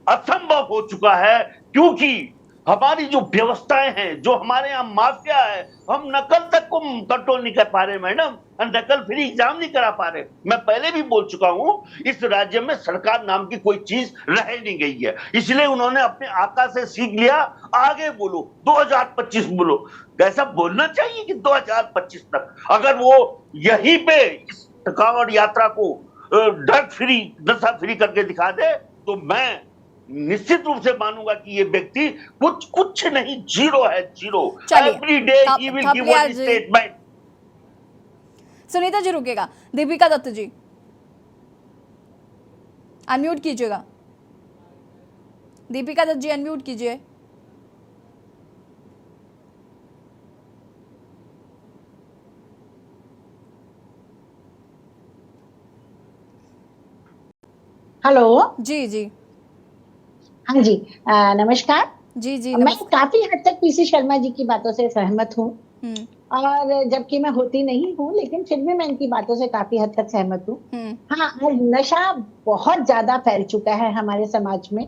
असंभव हो चुका है, क्योंकि हमारी जो व्यवस्थाएं हैं, जो हमारे यहाँ माफिया है, हम नकल तक को कंट्रोल नहीं कर पा रहे मैडम, नकल फ्री एग्जाम नहीं करा पा रहे। मैं पहले भी बोल चुका हूं, इस राज्य में सरकार नाम की कोई चीज रह नहीं गई है, इसलिए उन्होंने अपने आका से सीख लिया, आगे बोलो 2025 बोलो। कैसा बोलना चाहिए कि 2025 तक अगर वो यहीं पे इस कांवड़ यात्रा को ड्रग फ्री, नशा फ्री करके दिखा दे, तो मैं निश्चित रूप से मानूंगा कि ये व्यक्ति कुछ नहीं, जीरो है, zero. Every day he will give one statement. Sunita ji रुकेगा, दीपिका दत्त जी अनम्यूट कीजिएगा, दीपिका दत्त जी अनम्यूट कीजिए। हेलो जी जी हाँ जी, नमस्कार जी जी मैं काफी हद तक पीसी शर्मा जी की बातों से सहमत हूँ, और जबकि मैं होती नहीं हूँ, लेकिन फिर भी मैं इनकी बातों से काफी हद तक सहमत हूँ। हाँ, और नशा बहुत ज्यादा फैल चुका है हमारे समाज में।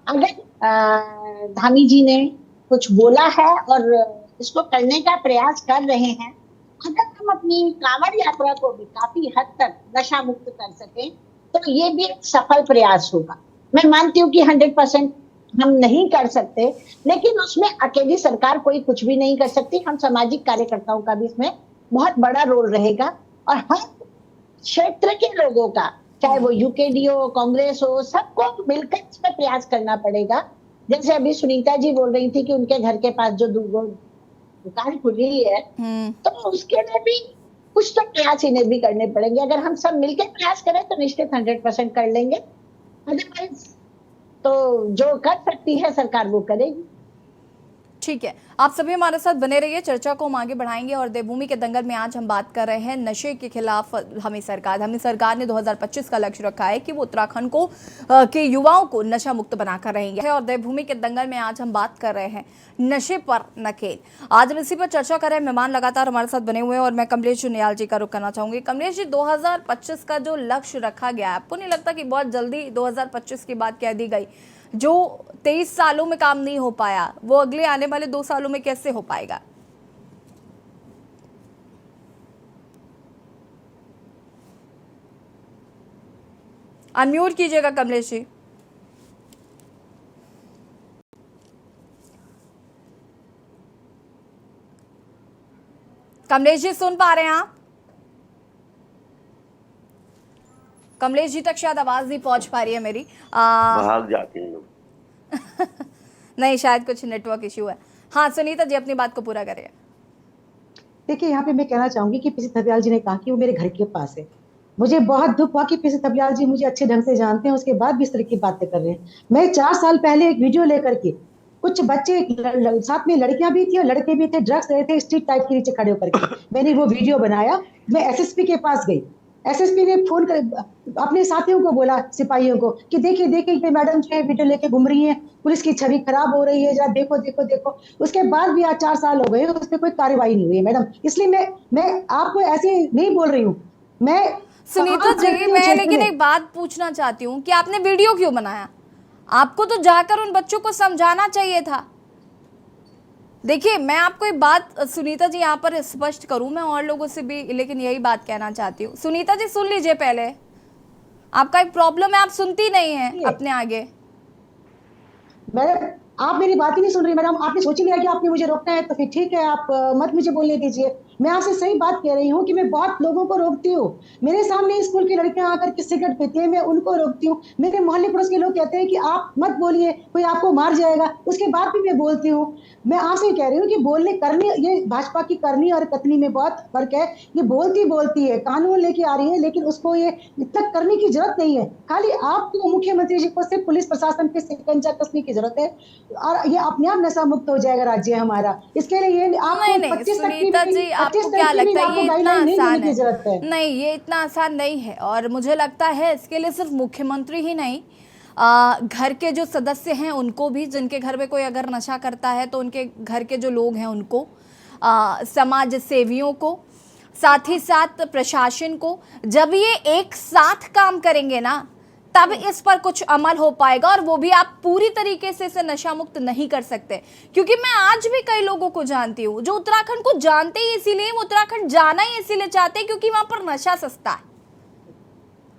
अगर धामी जी ने कुछ बोला है और इसको करने का प्रयास कर रहे हैं, अगर हम अपनी कांवड़ यात्रा को भी काफी हद तक नशा मुक्त कर सकें तो ये भी एक सफल प्रयास होगा। मैं मानती हूँ कि 100% हम नहीं कर सकते, लेकिन उसमें अकेली सरकार कोई कुछ भी नहीं कर सकती। हम सामाजिक कार्यकर्ताओं का भी इसमें बहुत बड़ा रोल रहेगा, और हर क्षेत्र के लोगों का, चाहे वो यूकेडी हो, कांग्रेस हो, सबको मिलकर इसमें प्रयास करना पड़ेगा। जैसे अभी सुनीता जी बोल रही थी कि उनके घर के पास जो दुकान खुली है, तो उसके लिए भी कुछ तो प्रयास इन्हें भी करने पड़ेंगे। अगर हम सब मिलकर प्रयास करें तो निश्चित 100% कर लेंगे, अदरवाइज तो जो कर सकती है सरकार वो करेगी। ठीक है, आप सभी हमारे साथ बने रहिए, चर्चा को हम आगे बढ़ाएंगे। और देवभूमि के दंगल में आज हम बात कर रहे हैं नशे के खिलाफ। हमें सरकार ने 2025 का लक्ष्य रखा है कि वो उत्तराखंड को के युवाओं को नशा मुक्त बनाकर रहेंगे। और देवभूमि के दंगल में आज हम बात कर रहे हैं नशे पर नकेल। आज हम इसी पर चर्चा कर रहे हैं, मेहमान लगातार हमारे साथ बने हुए हैं, और मैं कमलेश जुनियाल जी का रुख करना चाहूंगी। कमलेश जी, 2025 का जो लक्ष्य रखा गया है, आपको नहीं लगता कि बहुत जल्दी 2025 की बात कह दी गई? जो 23 सालों में काम नहीं हो पाया वो अगले आने वाले 2 सालों में कैसे हो पाएगा? अनम्यूट कीजिएगा कमलेश जी। कमलेश जी सुन पा रहे हैं आप? कमलेश जी तक शायद आवाज नहीं पहुंच पा रही है मेरी। भाग जाते हैं लोग। नहीं, शायद कुछ नेटवर्क इश्यू है। हाँ सुनीता जी अपनी बात को पूरा करिए। देखिए, यहाँ पे मैं कहना चाहूंगी कि पीसी थपलियाल जी ने कहा कि वो मेरे घर के पास है। मुझे बहुत दुख हुआ कि पीसी थपलियाल जी मुझे अच्छे ढंग से जानते हैं, उसके बाद भी इस तरह की बातें कर रहे हैं। मैं 4 साल पहले एक वीडियो लेकर के, कुछ बच्चे साथ में लड़कियां भी थी और लड़के भी थे, ड्रग्स रहे थे स्ट्रीट टाइप के नीचे खड़े होकर के। मैंने वो वीडियो बनाया, मैं एसएसपी के पास गई। एसएसपी ने फोन कर अपने साथियों को बोला, सिपाहियों को, कि देखिए देखिए ये मैडम जो है वीडियो लेके घूम रही है, पुलिस की छवि खराब हो रही है, जरा देखो देखो देखो। उसके बाद भी आज 4 साल हो गए, उस पर कोई कार्रवाई नहीं हुई है मैडम। इसलिए मैं आपको ऐसे नहीं बोल रही हूँ। मैं सुनीता जी मैं लेकिन एक बात पूछना चाहती हूँ कि आपने वीडियो क्यों बनाया? आपको तो जाकर उन बच्चों को समझाना चाहिए था। देखिए मैं आपको एक बात सुनीता जी यहाँ पर स्पष्ट करूं, मैं और लोगों से भी लेकिन यही बात कहना चाहती हूँ। सुनीता जी सुन लीजिए, पहले आपका एक प्रॉब्लम है, आप सुनती नहीं है अपने आगे। मैडम आप मेरी बात ही नहीं सुन रही मैडम। आपने सोच लिया कि आपने मुझे रोकना है तो फिर ठीक है, आप मत मुझे बोलने दीजिए। मैं आपसे सही बात कह रही हूँ कि मैं बहुत लोगों को रोकती हूँ। मेरे सामने स्कूल की लड़कियां आकर के सिगरेट पीती है, मैं उनको रोकती हूँ। मेरे मोहल्ले पड़ोस के लोग कहते हैं कि आप मत बोलिए, कोई आपको मार जाएगा, उसके बाद भी मैं बोलती हूँ। मैं आपसे कह रही हूँ कि बोलने करनी, ये भाजपा की करनी और कथनी में बहुत फर्क है। ये बोलती है, कानून लेके आ रही है, लेकिन उसको ये इतना करने की जरूरत नहीं है। खाली आपको मुख्यमंत्री जी को सिर्फ पुलिस प्रशासन पे शिकंजा कसने की जरूरत है और ये अपने आप नशा मुक्त हो जाएगा राज्य हमारा। इसके लिए ये आपको 25 तक सुनीता जी आपको क्या लगता है ये इतना आसान है? नहीं, ये इतना आसान नहीं है और मुझे लगता है इसके लिए सिर्फ मुख्यमंत्री ही नहीं, घर के जो सदस्य हैं उनको भी, जिनके घर में कोई अगर नशा करता है तो उनके घर के जो लोग हैं उनको, समाज सेवियों को, साथ ही साथ प्रशासन को, जब ये एक साथ काम करेंगे ना तब इस पर कुछ अमल हो पाएगा। और वो भी आप पूरी तरीके से इसे नशा मुक्त नहीं कर सकते, क्योंकि मैं आज भी कई लोगों को जानती हूँ जो उत्तराखंड को जानते ही इसीलिए, उत्तराखंड जाना ही इसीलिए चाहते हैं क्योंकि वहां पर नशा सस्ता है।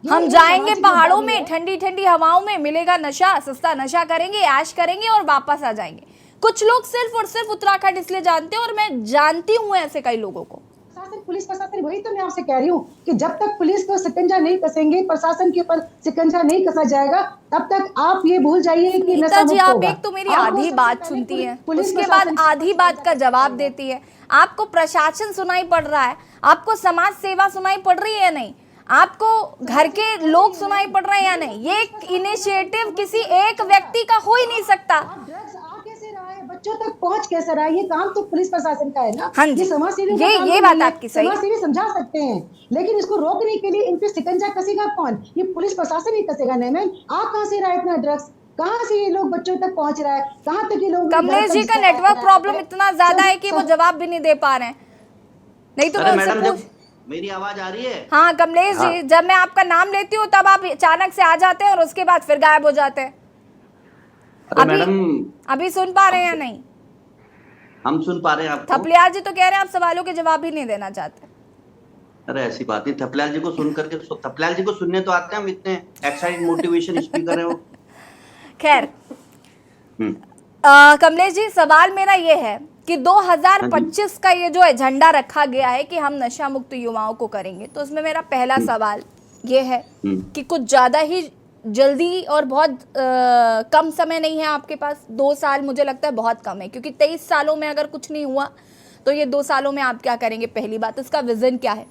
हम जाएंगे पहाड़ों में, ठंडी ठंडी हवाओं में, मिलेगा नशा, सस्ता नशा करेंगे, ऐश करेंगे और वापस आ जाएंगे। कुछ लोग सिर्फ और सिर्फ उत्तराखंड इसलिए जानते हैं और मैं जानती हूँ ऐसे कई लोगों को। पुलिस प्रशासन, वही तो मैं आपसे कह रही हूँ कि जब तक पुलिस को शिकंजा नहीं कसेंगे, प्रशासन के ऊपर शिकंजा नहीं कसा जाएगा, तब तक आप ये भूल जाइए कि नशा मुक्त आप होगा। एक तो मेरी आधी बात सुनती है, उसके बाद आधी बात का जवाब देती है। आपको प्रशासन सुनाई पड़ रहा है, आपको समाज सेवा सुनाई पड़ रही है या नहीं, आपको घर के लोग सुनाई पड़ रहे हैं या नहीं? ये एक इनिशिएटिव किसी एक व्यक्ति का हो ही नहीं सकता। बच्चों तक पहुंच कैसे रहा है, ये काम तो पुलिस प्रशासन का है ना। हाँ जी, ये समाजसेवी ये बात आपकी सही है। समाजसेवी समझा सकते हैं, लेकिन इसको रोकने के लिए इन पे शिकंजा कसेगा कौन? ये पुलिस प्रशासन ही कसेगा। नहीं मैम, आप कहाँ से रहा है इतना ड्रग्स, कहाँ से ये लोग बच्चों तक पहुंच रहा है, कहाँ तक ये लोग? कमलेश जी का नेटवर्क प्रॉब्लम इतना ज्यादा है कि वो जवाब भी नहीं दे पा रहे हैं। नहीं तो मैं मेरी आवाज आ रही है? हाँ कमलेश जी, जब मैं आपका नाम लेती हूँ तब आप अचानक से आ जाते हैं और उसके बाद फिर गायब हो जाते हैं। अभी सुन पा रहे हैं या नहीं? हम सुन पा रहे हैं आपको। थपलियाल जी तो कह रहे हैं आप सवालों के जवाब ही नहीं देना चाहते। अरे ऐसी बात नहीं, थपलियाल जी को सुन करके, थपलियाल जी को सुनने तो आते हैं, हम इतने एक्साइटेड मोटिवेशन स्पीकर हैं वो। खैर कमलेश जी, सवाल मेरा ये है कि 2025 का ये जो एजेंडा रखा गया है कि हम नशा मुक्त युवाओं को करेंगे, तो उसमें मेरा पहला सवाल ये है कि कुछ ज्यादा ही जल्दी और बहुत कम समय नहीं है आपके पास? 2 साल मुझे लगता है बहुत कम है, क्योंकि 23 सालों में अगर कुछ नहीं हुआ तो ये 2 सालों में आप क्या करेंगे? पहली बात, इसका विजन क्या है?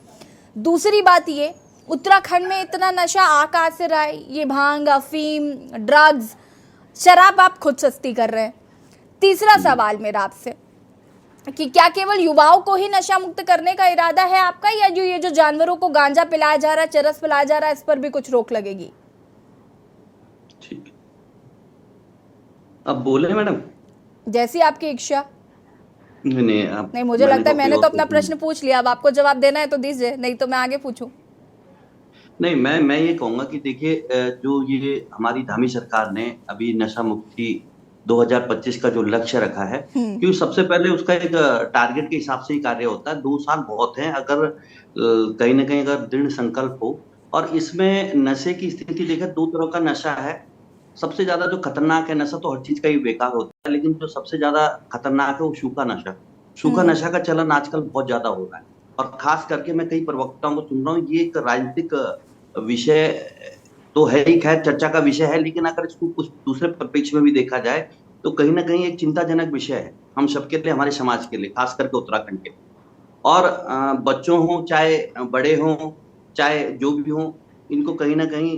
दूसरी बात, ये उत्तराखंड में इतना नशा आ कहाँ से रहा है? ये भांग, अफीम, ड्रग्स, शराब आप खुद सस्ती कर रहे हैं। तीसरा सवाल मेरा आपसे कि क्या केवल युवाओं को ही नशा मुक्त करने का इरादा है आपका, या जो ये जो जानवरों को गांजा पिलाया जा रहा है, चरस पिलाया जा रहा है, इस पर भी कुछ रोक लगेगी? ठीक, अब बोले मैडम, जैसी आपकी इच्छा। नहीं, मुझे लगता है मैंने तो अपना प्रश्न पूछ लिया, अब आपको जवाब देना है तो दीजिए, नहीं तो मैं आगे पूछूं। नहीं, मैं ये कहूंगा कि देखिए, जो ये हमारी धामी सरकार ने अभी नशा मुक्ति 2025 का जो लक्ष्य रखा है, क्योंकि सबसे पहले उसका एक टारगेट के हिसाब से ही कार्य होता है। 2 साल बहुत हैं, अगर कहीं ना कहीं अगर दृढ़ संकल्प हो। और इसमें नशे की स्थिति देखें, 2 तरह का नशा है। सबसे ज्यादा जो खतरनाक है नशा, तो हर चीज का ही बेकार होता है, लेकिन जो सबसे ज्यादा खतरनाक है वो सूखा नशा। सूखा नशा का चलन आजकल बहुत ज्यादा हो रहा है। और खास करके मैं कई प्रवक्ताओं को सुन रहा हूँ, ये एक राजनीतिक विषय तो है ही, खैर चर्चा का विषय है, लेकिन अगर इसको कुछ दूसरे परिप्रेक्ष्य में भी देखा जाए तो कहीं ना कहीं एक चिंताजनक विषय है हम सबके लिए, हमारे समाज के लिए, खास करके उत्तराखंड के लिए। और बच्चों हों चाहे बड़े हों चाहे जो भी हों, इनको कहीं ना कहीं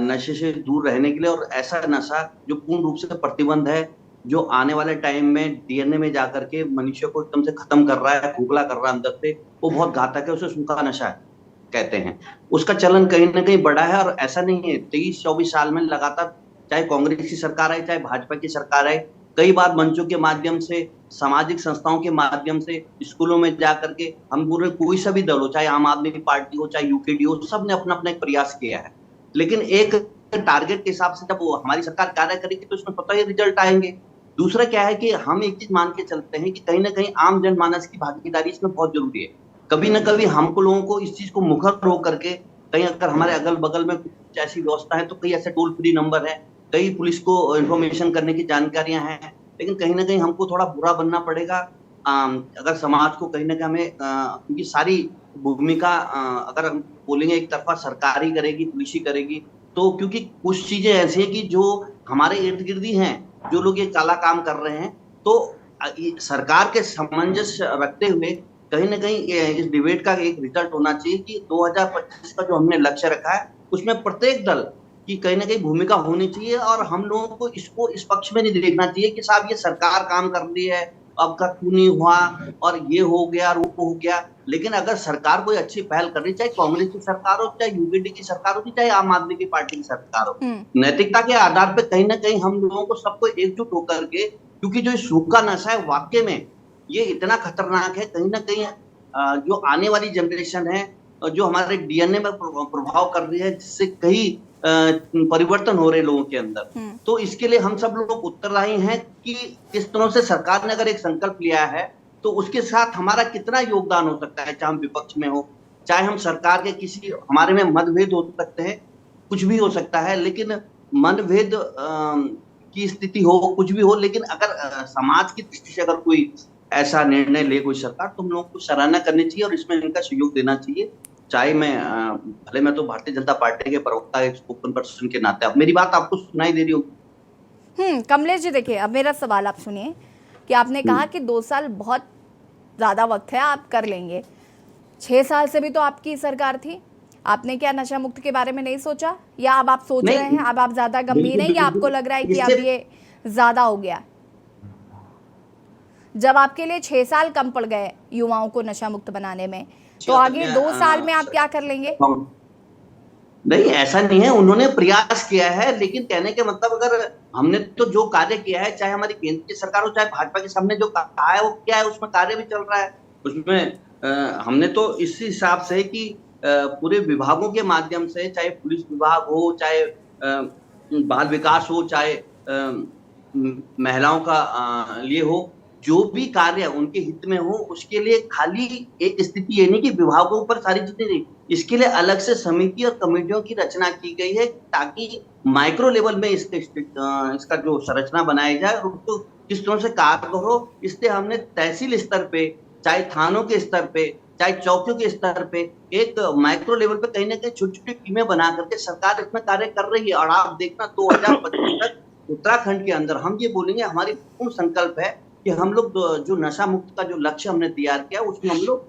नशे से दूर रहने के लिए, और ऐसा नशा जो पूर्ण रूप से प्रतिबंध है, जो आने वाले टाइम में डीएनए में जाकर के मनुष्य को एकदम से खत्म कर रहा है, खोखला कर रहा है अंदर से, वो बहुत घातक है, उसे सूखा नशा है कहते हैं। उसका चलन कहीं ना कहीं बढ़ा है, और ऐसा नहीं है 23-24 साल में लगातार, चाहे कांग्रेस की सरकार आए चाहे भाजपा की सरकार आए, कई बार मंचों के माध्यम से, सामाजिक संस्थाओं के माध्यम से, स्कूलों में जाकर के हम पूरे कोई सा भी दल हो, चाहे आम आदमी पार्टी हो चाहे यूकेडी हो, सबने अपना अपना एक प्रयास किया है। लेकिन एक टारगेट के हिसाब से जब वो हमारी सरकार कार्य करेगी तो उसमें पता ही रिजल्ट आएंगे। दूसरा क्या है कि हम एक चीज मान के चलते हैं कि कहीं ना कहीं आम जनमानस की भागीदारी इसमें बहुत जरूरी है। कभी ना कभी हमको लोगों को इस चीज को मुखर हो करके, कहीं अगर हमारे अगल बगल में कुछ ऐसी व्यवस्था है तो कई ऐसे टोल फ्री नंबर है, कई पुलिस को इंफॉर्मेशन करने की जानकारियां हैं, लेकिन कहीं ना कहीं हमको थोड़ा बुरा बनना पड़ेगा अगर समाज को कहीं ना कहीं हमें, क्योंकि सारी भूमिका अगर हम बोलेंगे एक तरफा सरकार ही करेगी, पुलिस ही करेगी, तो क्योंकि कुछ चीजें ऐसी हैं कि जो हमारे इर्द गिर्द ही हैं, जो लोग ये काला काम कर रहे हैं, तो सरकार के सामंजस्य रखते हुए कहीं ना कहीं इस डिबेट का एक रिजल्ट होना चाहिए कि 2025 का जो हमने लक्ष्य रखा है उसमें प्रत्येक दल की कहीं ना कहीं भूमिका होनी चाहिए, और हम लोगों को इसको इस पक्ष में नहीं देखना चाहिए कि साहब ये सरकार काम कर रही है, अब का क्यों नहीं हुआ, और ये हो गया और वो हो गया। लेकिन अगर सरकार कोई अच्छी पहल कर रही, चाहे कांग्रेस की सरकार हो, चाहे यूपीडी की सरकार हो, चाहे आम आदमी की पार्टी की सरकार हो, नैतिकता के आधार पर कहीं ना कहीं हम लोगों को सबको एकजुट होकर के, क्योंकि जो सूखा नशा है वाकई में ये इतना खतरनाक है, कहीं ना कहीं जो आने वाली जनरेशन है, जो हमारे डीएनए में प्रभाव कर रही है, जिससे कई परिवर्तन हो रहे लोगों के अंदर, तो इसके लिए हम सब लोग उत्तरदायी हैं कि किस तरह से सरकार ने अगर एक संकल्प लिया है तो उसके साथ हमारा कितना योगदान हो सकता है, चाहे हम विपक्ष में हो, चाहे हम सरकार के किसी, हमारे में मतभेद हो सकते हैं, कुछ भी हो सकता है, लेकिन मतभेद की स्थिति हो, कुछ भी हो, लेकिन अगर समाज की दृष्टि से अगर कोई ऐसा निर्णय ले कोई सरकार, तो हम लोगों को सराहना करनी चाहिए और इसमें इनका सहयोग देना चाहिए। चाहे मैं तो भारतीय जनता पार्टी के प्रवक्ता, एक स्पोकन पर्सन के नाते, अब मेरी बात आपको सुनाई दे रही होगी। कमलेश जी देखिए, अब मेरा सवाल आप सुनिए कि आपने कहा कि 2 साल बहुत ज्यादा वक्त है, आप कर लेंगे। 6 साल से भी तो आपकी सरकार थी, आपने क्या नशा मुक्त के बारे में नहीं सोचा, या अब आप सोच रहे हैं, अब आप ज्यादा गंभीर हैं, या आपको लग रहा है कि अब ये ज्यादा हो गया? जब आपके लिए 6 साल कम पड़ गए युवाओं को नशा मुक्त बनाने में, तो आगे 2 साल में आप क्या कर लेंगे? नहीं, ऐसा नहीं है, उन्होंने प्रयास किया है, लेकिन कहने के मतलब अगर हमने तो जो कार्य किया है, चाहे हमारी केंद्र की सरकार हो चाहे भाजपा के सामने जो कहा है वो क्या है, उसमें कार्य भी चल रहा है। उसमें हमने तो इस हिसाब से कि पूरे विभागों के माध्यम से, चाहे पुलिस विभाग हो, चाहे बाल विकास हो, चाहे महिलाओं का लिए हो, जो भी कार्य उनके हित में हो, उसके लिए खाली एक स्थिति ये नहीं कि विभागों के ऊपर सारी चीजें नहीं, इसके लिए अलग से समिति और कमेटियों की रचना की गई है ताकि माइक्रो लेवल में इसका जो संरचना बनाई जाए और उसको किस तरह से कार्य हो। इसलिए हमने तहसील स्तर पे, चाहे थानों के स्तर पे, चाहे चौकियों के स्तर पे, एक माइक्रो लेवल पे कहीं ना कहीं छोटी छोटी टीमें बना करके सरकार इसमें कार्य कर रही है। और आप देखना 2025 तक उत्तराखंड के अंदर हम ये बोलेंगे, हमारी पूर्ण संकल्प है कि हम लोग जो नशा मुक्त का जो लक्ष्य हमने तैयार किया उसमें हम लोग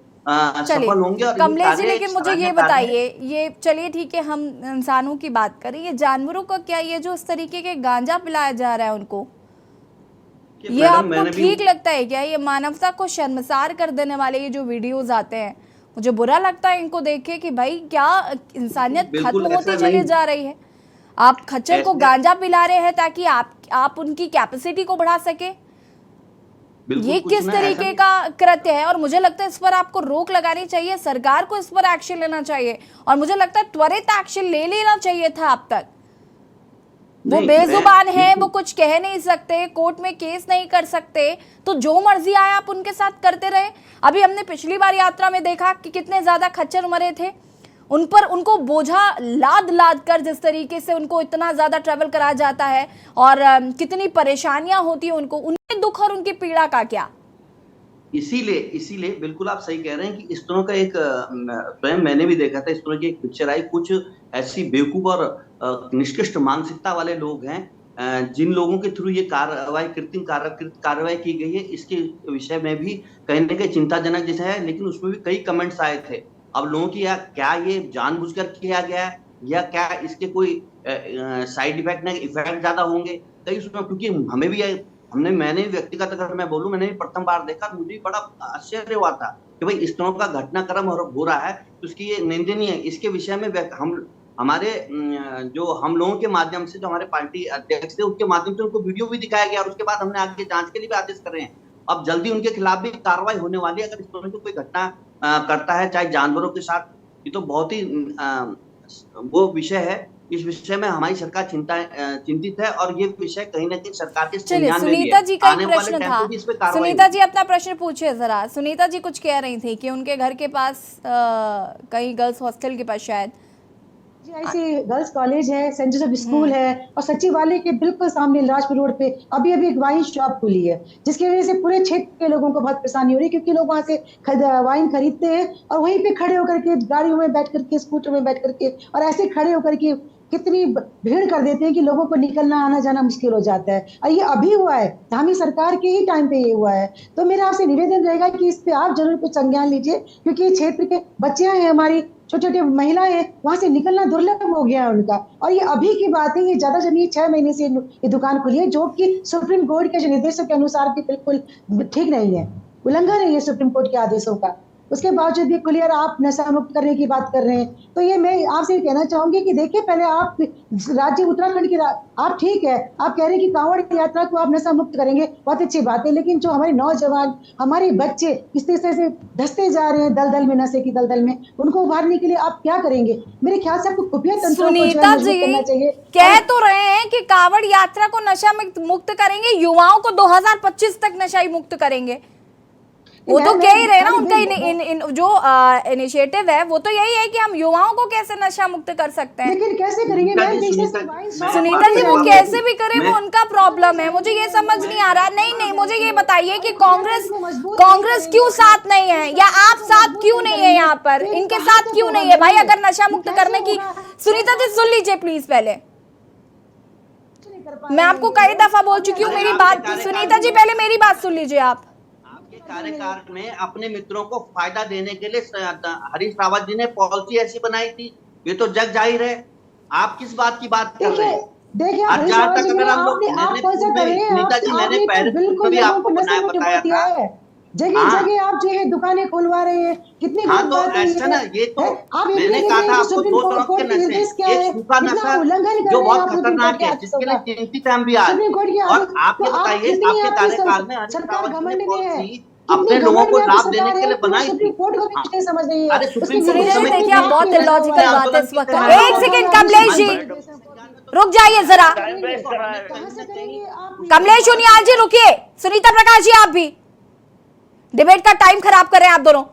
सफल होंगे। और कमलेश जी, लेकिन मुझे ये बताइए, ये चलिए ठीक है, हम इंसानों की बात करें, ये जानवरों का क्या, ये जो इस तरीके के गांजा पिलाया जा रहा है उनको, ये आपको ठीक लगता है क्या? ये मानवता को शर्मसार कर देने वाले ये जो वीडियोस आते हैं, मुझे बुरा लगता है इनको देख के कि भाई क्या इंसानियत खत्म होती चली जा रही है। आप खच्चर को गांजा पिला रहे हैं ताकि आप उनकी कैपेसिटी को बढ़ा सके, ये किस तरीके का कृत्य है? और मुझे लगता है इस पर आपको रोक लगानी चाहिए, सरकार को इस पर एक्शन लेना चाहिए, और मुझे लगता है त्वरित एक्शन ले लेना चाहिए था अब तक। वो बेजुबान है, वो कुछ कह नहीं सकते, कोर्ट में केस नहीं कर सकते, तो जो मर्जी आया आप उनके साथ करते रहे। अभी हमने पिछली बार यात्रा में देखा कि कितने ज्यादा खच्चर मरे थे, उन पर उनको बोझा लाद कर जिस तरीके से उनको इतना ज्यादा ट्रेवल कराया जाता है और कितनी परेशानियां होती है उनको, उनके दुख और उनकी पीड़ा का क्या? इसीलिए बिल्कुल आप सही कह रहे हैं कि इस तरह का एक स्वयं मैंने भी देखा था, इस तरह की एक पिक्चर आई। कुछ ऐसी बेवकूफ और निष्कृष्ट मानसिकता वाले लोग हैं जिन लोगों के थ्रू ये कृत्रिम कार्रवाई की गई है, इसके विषय में भी कहीं ना कहीं चिंताजनक जैसा है। लेकिन उसमें भी कई कमेंट्स आए थे। अब लोगों की क्या ये जानबूझकर किया गया है या क्या इसके कोई साइड इफेक्ट ज्यादा होंगे कई उसमें, क्योंकि मैंने व्यक्तिगत अगर मैं बोलूं, मैंने प्रथम बार देखा, मुझे भी बड़ा आश्चर्य हुआ था कि भाई इस तरह का घटनाक्रम हो रहा है तो उसकी ये निंदनीय है। इसके विषय में हम लोगों के माध्यम से, जो हमारे पार्टी अध्यक्ष थे उसके माध्यम से उनको वीडियो भी दिखाया गया और उसके बाद हमने आगे जांच के लिए भी आदेश कर रहे हैं। अब जल्दी उनके खिलाफ भी कार्रवाई होने वाली है अगर इस तरह की कोई घटना करता है, चाहे जानवरों के साथ। ये तो बहुत ही वो विषय है, इस विषय में हमारी सरकार चिंतित है और ये विषय कहीं ना कहीं सरकार के चलिए, सुनीता जी का एक प्रश्न था। सुनीता जी अपना प्रश्न पूछिए जरा। सुनीता जी कुछ कह रही थी कि उनके घर के पास कहीं गर्ल्स हॉस्टल के पास शायद ऐसी गर्ल्स कॉलेज है, सेंट जोसेफ स्कूल है और सचिवालय के बिल्कुल सामने लाजपत रोड पे अभी एक वाइन शॉप खुली है, जिसकी वजह से पूरे क्षेत्र के लोगों को बहुत परेशानी हो रही है, क्योंकि लोग वहां से वाइन खरीदते हैं और वहीं पे खड़े होकर के गाड़ियों में बैठ करके, स्कूटर में बैठ करके और ऐसे खड़े होकर के कितनी भीड़ कर देते हैं कि लोगों को निकलना आना जाना मुश्किल हो जाता है। और ये अभी हुआ है, धामी सरकार के ही टाइम पे ये हुआ है। तो मेरा आपसे निवेदन रहेगा कि इस पे आप जरूर कुछ संज्ञान लीजिए, क्योंकि क्षेत्र के बच्चे हैं, हमारी छोटे छोटे महिलाएं हैं, वहां से निकलना दुर्लभ हो गया है उनका। और ये अभी की बात है, ये ज्यादा जमीन 6 महीने से ये दुकान खुली है, जो कि सुप्रीम कोर्ट के जो निर्देशों के अनुसार भी बिल्कुल ठीक नहीं है, उल्लंघन है ये सुप्रीम कोर्ट के आदेशों का। उसके बावजूद भी क्लियर आप नशा मुक्त करने की बात कर रहे हैं। तो ये मैं आपसे कहना चाहूंगी कि देखिए, पहले आप राज्य उत्तराखंड की आप ठीक है, आप कह रहे हैं कि कांवड़ यात्रा को आप नशा मुक्त करेंगे, बहुत अच्छी बात है, लेकिन जो हमारे नौजवान, हमारे बच्चे इस तरह से धंसते जा रहे हैं दलदल में, नशे की दलदल में, उनको उभारने के लिए आप क्या करेंगे? मेरे ख्याल से आपको खुफिया तंत्र सुनीता जी कह तो रहे हैं कि कांवड़ यात्रा को नशा मुक्त करेंगे, युवाओं को 2025 तक नशा मुक्त करेंगे। वो तो कह ही रहे ना, उनका जो इनिशिएटिव है वो तो यही है कि हम युवाओं को कैसे नशा मुक्त कर सकते हैं। लेकिन कैसे करेंगे? सुनीता जी वो कैसे भी करे, वो उनका प्रॉब्लम है, मुझे ये समझ नहीं आ रहा। नहीं, मुझे ये बताइए कि कांग्रेस क्यों साथ नहीं है, या आप साथ क्यों नहीं है, यहाँ पर इनके साथ क्यों नहीं है भाई, अगर नशा मुक्त करने की। सुनीता जी सुन लीजिए प्लीज, पहले मैं आपको कई दफा बोल चुकी हूँ, मेरी बात सुनीता जी पहले मेरी बात सुन लीजिए। आप कार्यकाल में अपने मित्रों को फायदा देने के लिए हरीश रावत जी ने पॉलिसी ऐसी बनाई थी, ये तो जग जाहिर है। आप किस बात की बात कर रहे हैं? देखिए, मैंने पहले आपको बताया था, जगह जगह आप जो है दुकानें खुलवा रहे हैं, कितनी तो ऐसा ना, ये तो मैंने कहा था आपको, 2 तरह के नशे, एक सूखा नशा जो बहुत खतरनाक है, जिसके लिए चिंतित हम भी आज। और आप ये बताइए, आपके कार्यकाल में अपने लोगों को लाभ देने के लिए बनाई थी। अरे सुप्रीम कोर्ट देखिए, आप बहुत इलॉजिकल बात है इस वक्त। एक सेकंड कमलेश जी रुक जाइए जरा, कमलेश उनियाल जी रुकिए, सुनीता प्रकाश जी आप भी डिबेट का टाइम खराब कर रहे हैं आप दोनों।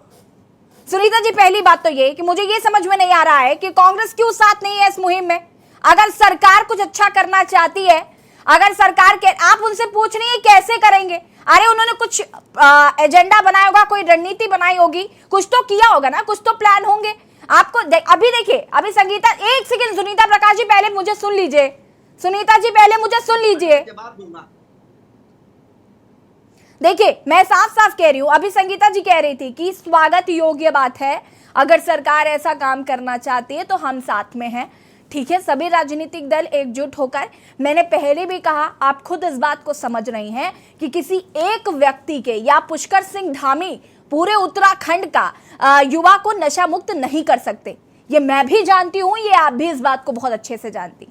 सुनीता जी पहली बात तो ये कि मुझे ये समझ में नहीं आ रहा है कि कांग्रेस क्यों साथ नहीं है इस मुहिम में। अगर सरकार कुछ अच्छा करना चाहती है, अगर सरकार के आप उनसे पूछ रही है कैसे करेंगे, अरे उन्होंने कुछ एजेंडा बनाया होगा, कोई रणनीति बनाई होगी, कुछ तो किया होगा ना, कुछ तो प्लान होंगे। आपको अभी देखिए, अभी संगीता, एक सेकंड सुनीता प्रकाश जी पहले मुझे सुन लीजिए, सुनीता जी पहले मुझे सुन लीजिए। देखिए मैं साफ साफ कह रही हूं, अभी संगीता जी कह रही थी कि स्वागत योग्य बात है, अगर सरकार ऐसा काम करना चाहती है तो हम साथ में हैं। ठीक है, सभी राजनीतिक दल एकजुट होकर, मैंने पहले भी कहा, आप खुद इस बात को समझ रही हैं कि किसी एक व्यक्ति के या पुष्कर सिंह धामी पूरे उत्तराखंड का युवा को नशा मुक्त नहीं कर सकते। ये मैं भी जानती हूं, ये आप भी इस बात को बहुत अच्छे से जानती।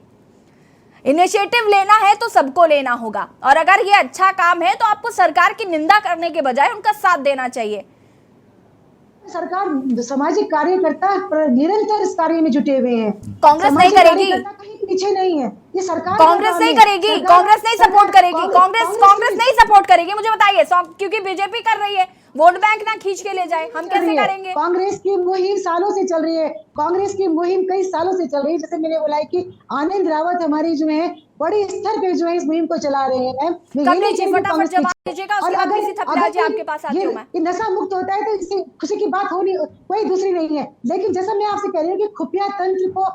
इनिशिएटिव लेना है तो सबको लेना होगा, और अगर ये अच्छा काम है तो आपको सरकार की निंदा करने के बजाय उनका साथ देना चाहिए। सरकार सामाजिक कार्यकर्ता निरंतर इस कार्य में जुटे हुए हैं। कांग्रेस नहीं करेगी, पीछे नहीं है ये सरकार, कांग्रेस नहीं करेगी, कांग्रेस नहीं सपोर्ट करेगी, कांग्रेस नहीं सपोर्ट करेगी, मुझे बताइए, क्योंकि बीजेपी कर रही है, वोट बैंक ना खींच के ले जाए, हम कैसे करेंगे? कांग्रेस की मुहिम सालों से चल रही है, कांग्रेस की मुहिम कई सालों से चल रही है। जैसे मैंने बोला है कि आनंद रावत हमारे जो है बड़े स्तर पे जो है इस मुहिम को चला रहे हैं मैम। मैं ये कमलेश नहीं जी, कह रही कि फटाफट कांग्रेस जवाब पीछे है। दीजिएगा, और उसके बाद अगर पीसी थपलियाल जी अगर आपके पास आती हूँ मैं। ये नशा मुक्त होता है तो इससे खुशी की बात होनी कोई दूसरी नहीं है। लेकिन जैसा मैं आपसे कह रही हूँ कि खुफिया तंत्र को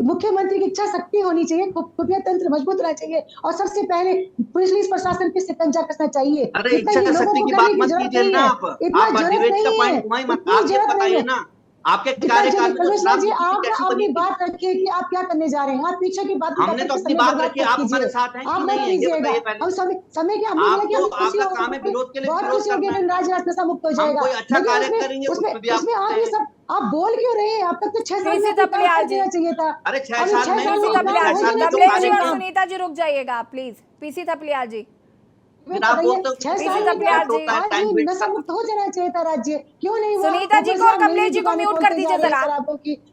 मुख्यमंत्री की इच्छा शक्ति होनी चाहिए, खुफिया तंत्र मजबूत होना चाहिए और सबसे पहले पुलिस प्रशासन पे शिकंजा कसना चाहिए। अरे इतना इच्छा ये लोगों शक्ति को की करने बात की मत जरूरत कीजिए नहीं ना। है, इतना आप जरूरत डिबेट का नहीं पॉइंट है, घुमाई मत, इतनी आप ये जरूरत नहीं बताइए है। ना आपके इतना कार्यकाल में जो कमलेश शराब जी, नीति थी आप कैसी अपनी बनी थी? बात रखिए कि आप क्या करने जा रहे हैं। आप पीछे की बात हमने तो अपनी बात रखी, आप हमारे साथ हैं आप कि मत नहीं है ये कीजिएगा। बताइए पहले। हम समय के हमने बोला कि आपको हमें खुशी आपका होगी, काम है विरोध के लिए बहुत विरोध खुशी होगी करना कि है। राज्य नशा मुक्त हो हम जाएगा। कोई अच्छा लेकिन कार्य उसमें करेंगे उसमें उसमें भी आप उसमें आप पूछते ये हैं। सब आप बोल क्यों रहे हैं? अब तक तो 6 साल पीसी में अपना काम थपलियाल कर जी, देना चाहिए था। अरे 6 अब साल 6 नहीं साल पीसी में तो काम थपलियाल छह जी, हो साल में जाना जो कमलेश जी चाहिए और था। सुनीता जी रुक जाइएगा प्लीज। पीसी थपलियाल जी, लेकिन आप बोलते हो कि 6 पीसी साल में थपलियाल जी, होता है आज टाइम ही वेस्ट नशा करना। मुक्त हो जाना चाहिए था राज्य, क्यों नहीं हुआ? सुनीता जी ऊपर को से और आप कमलेश नई जी को दुकानें म्यूट कर खोलते दीजिए जा रहे हैं, जरा।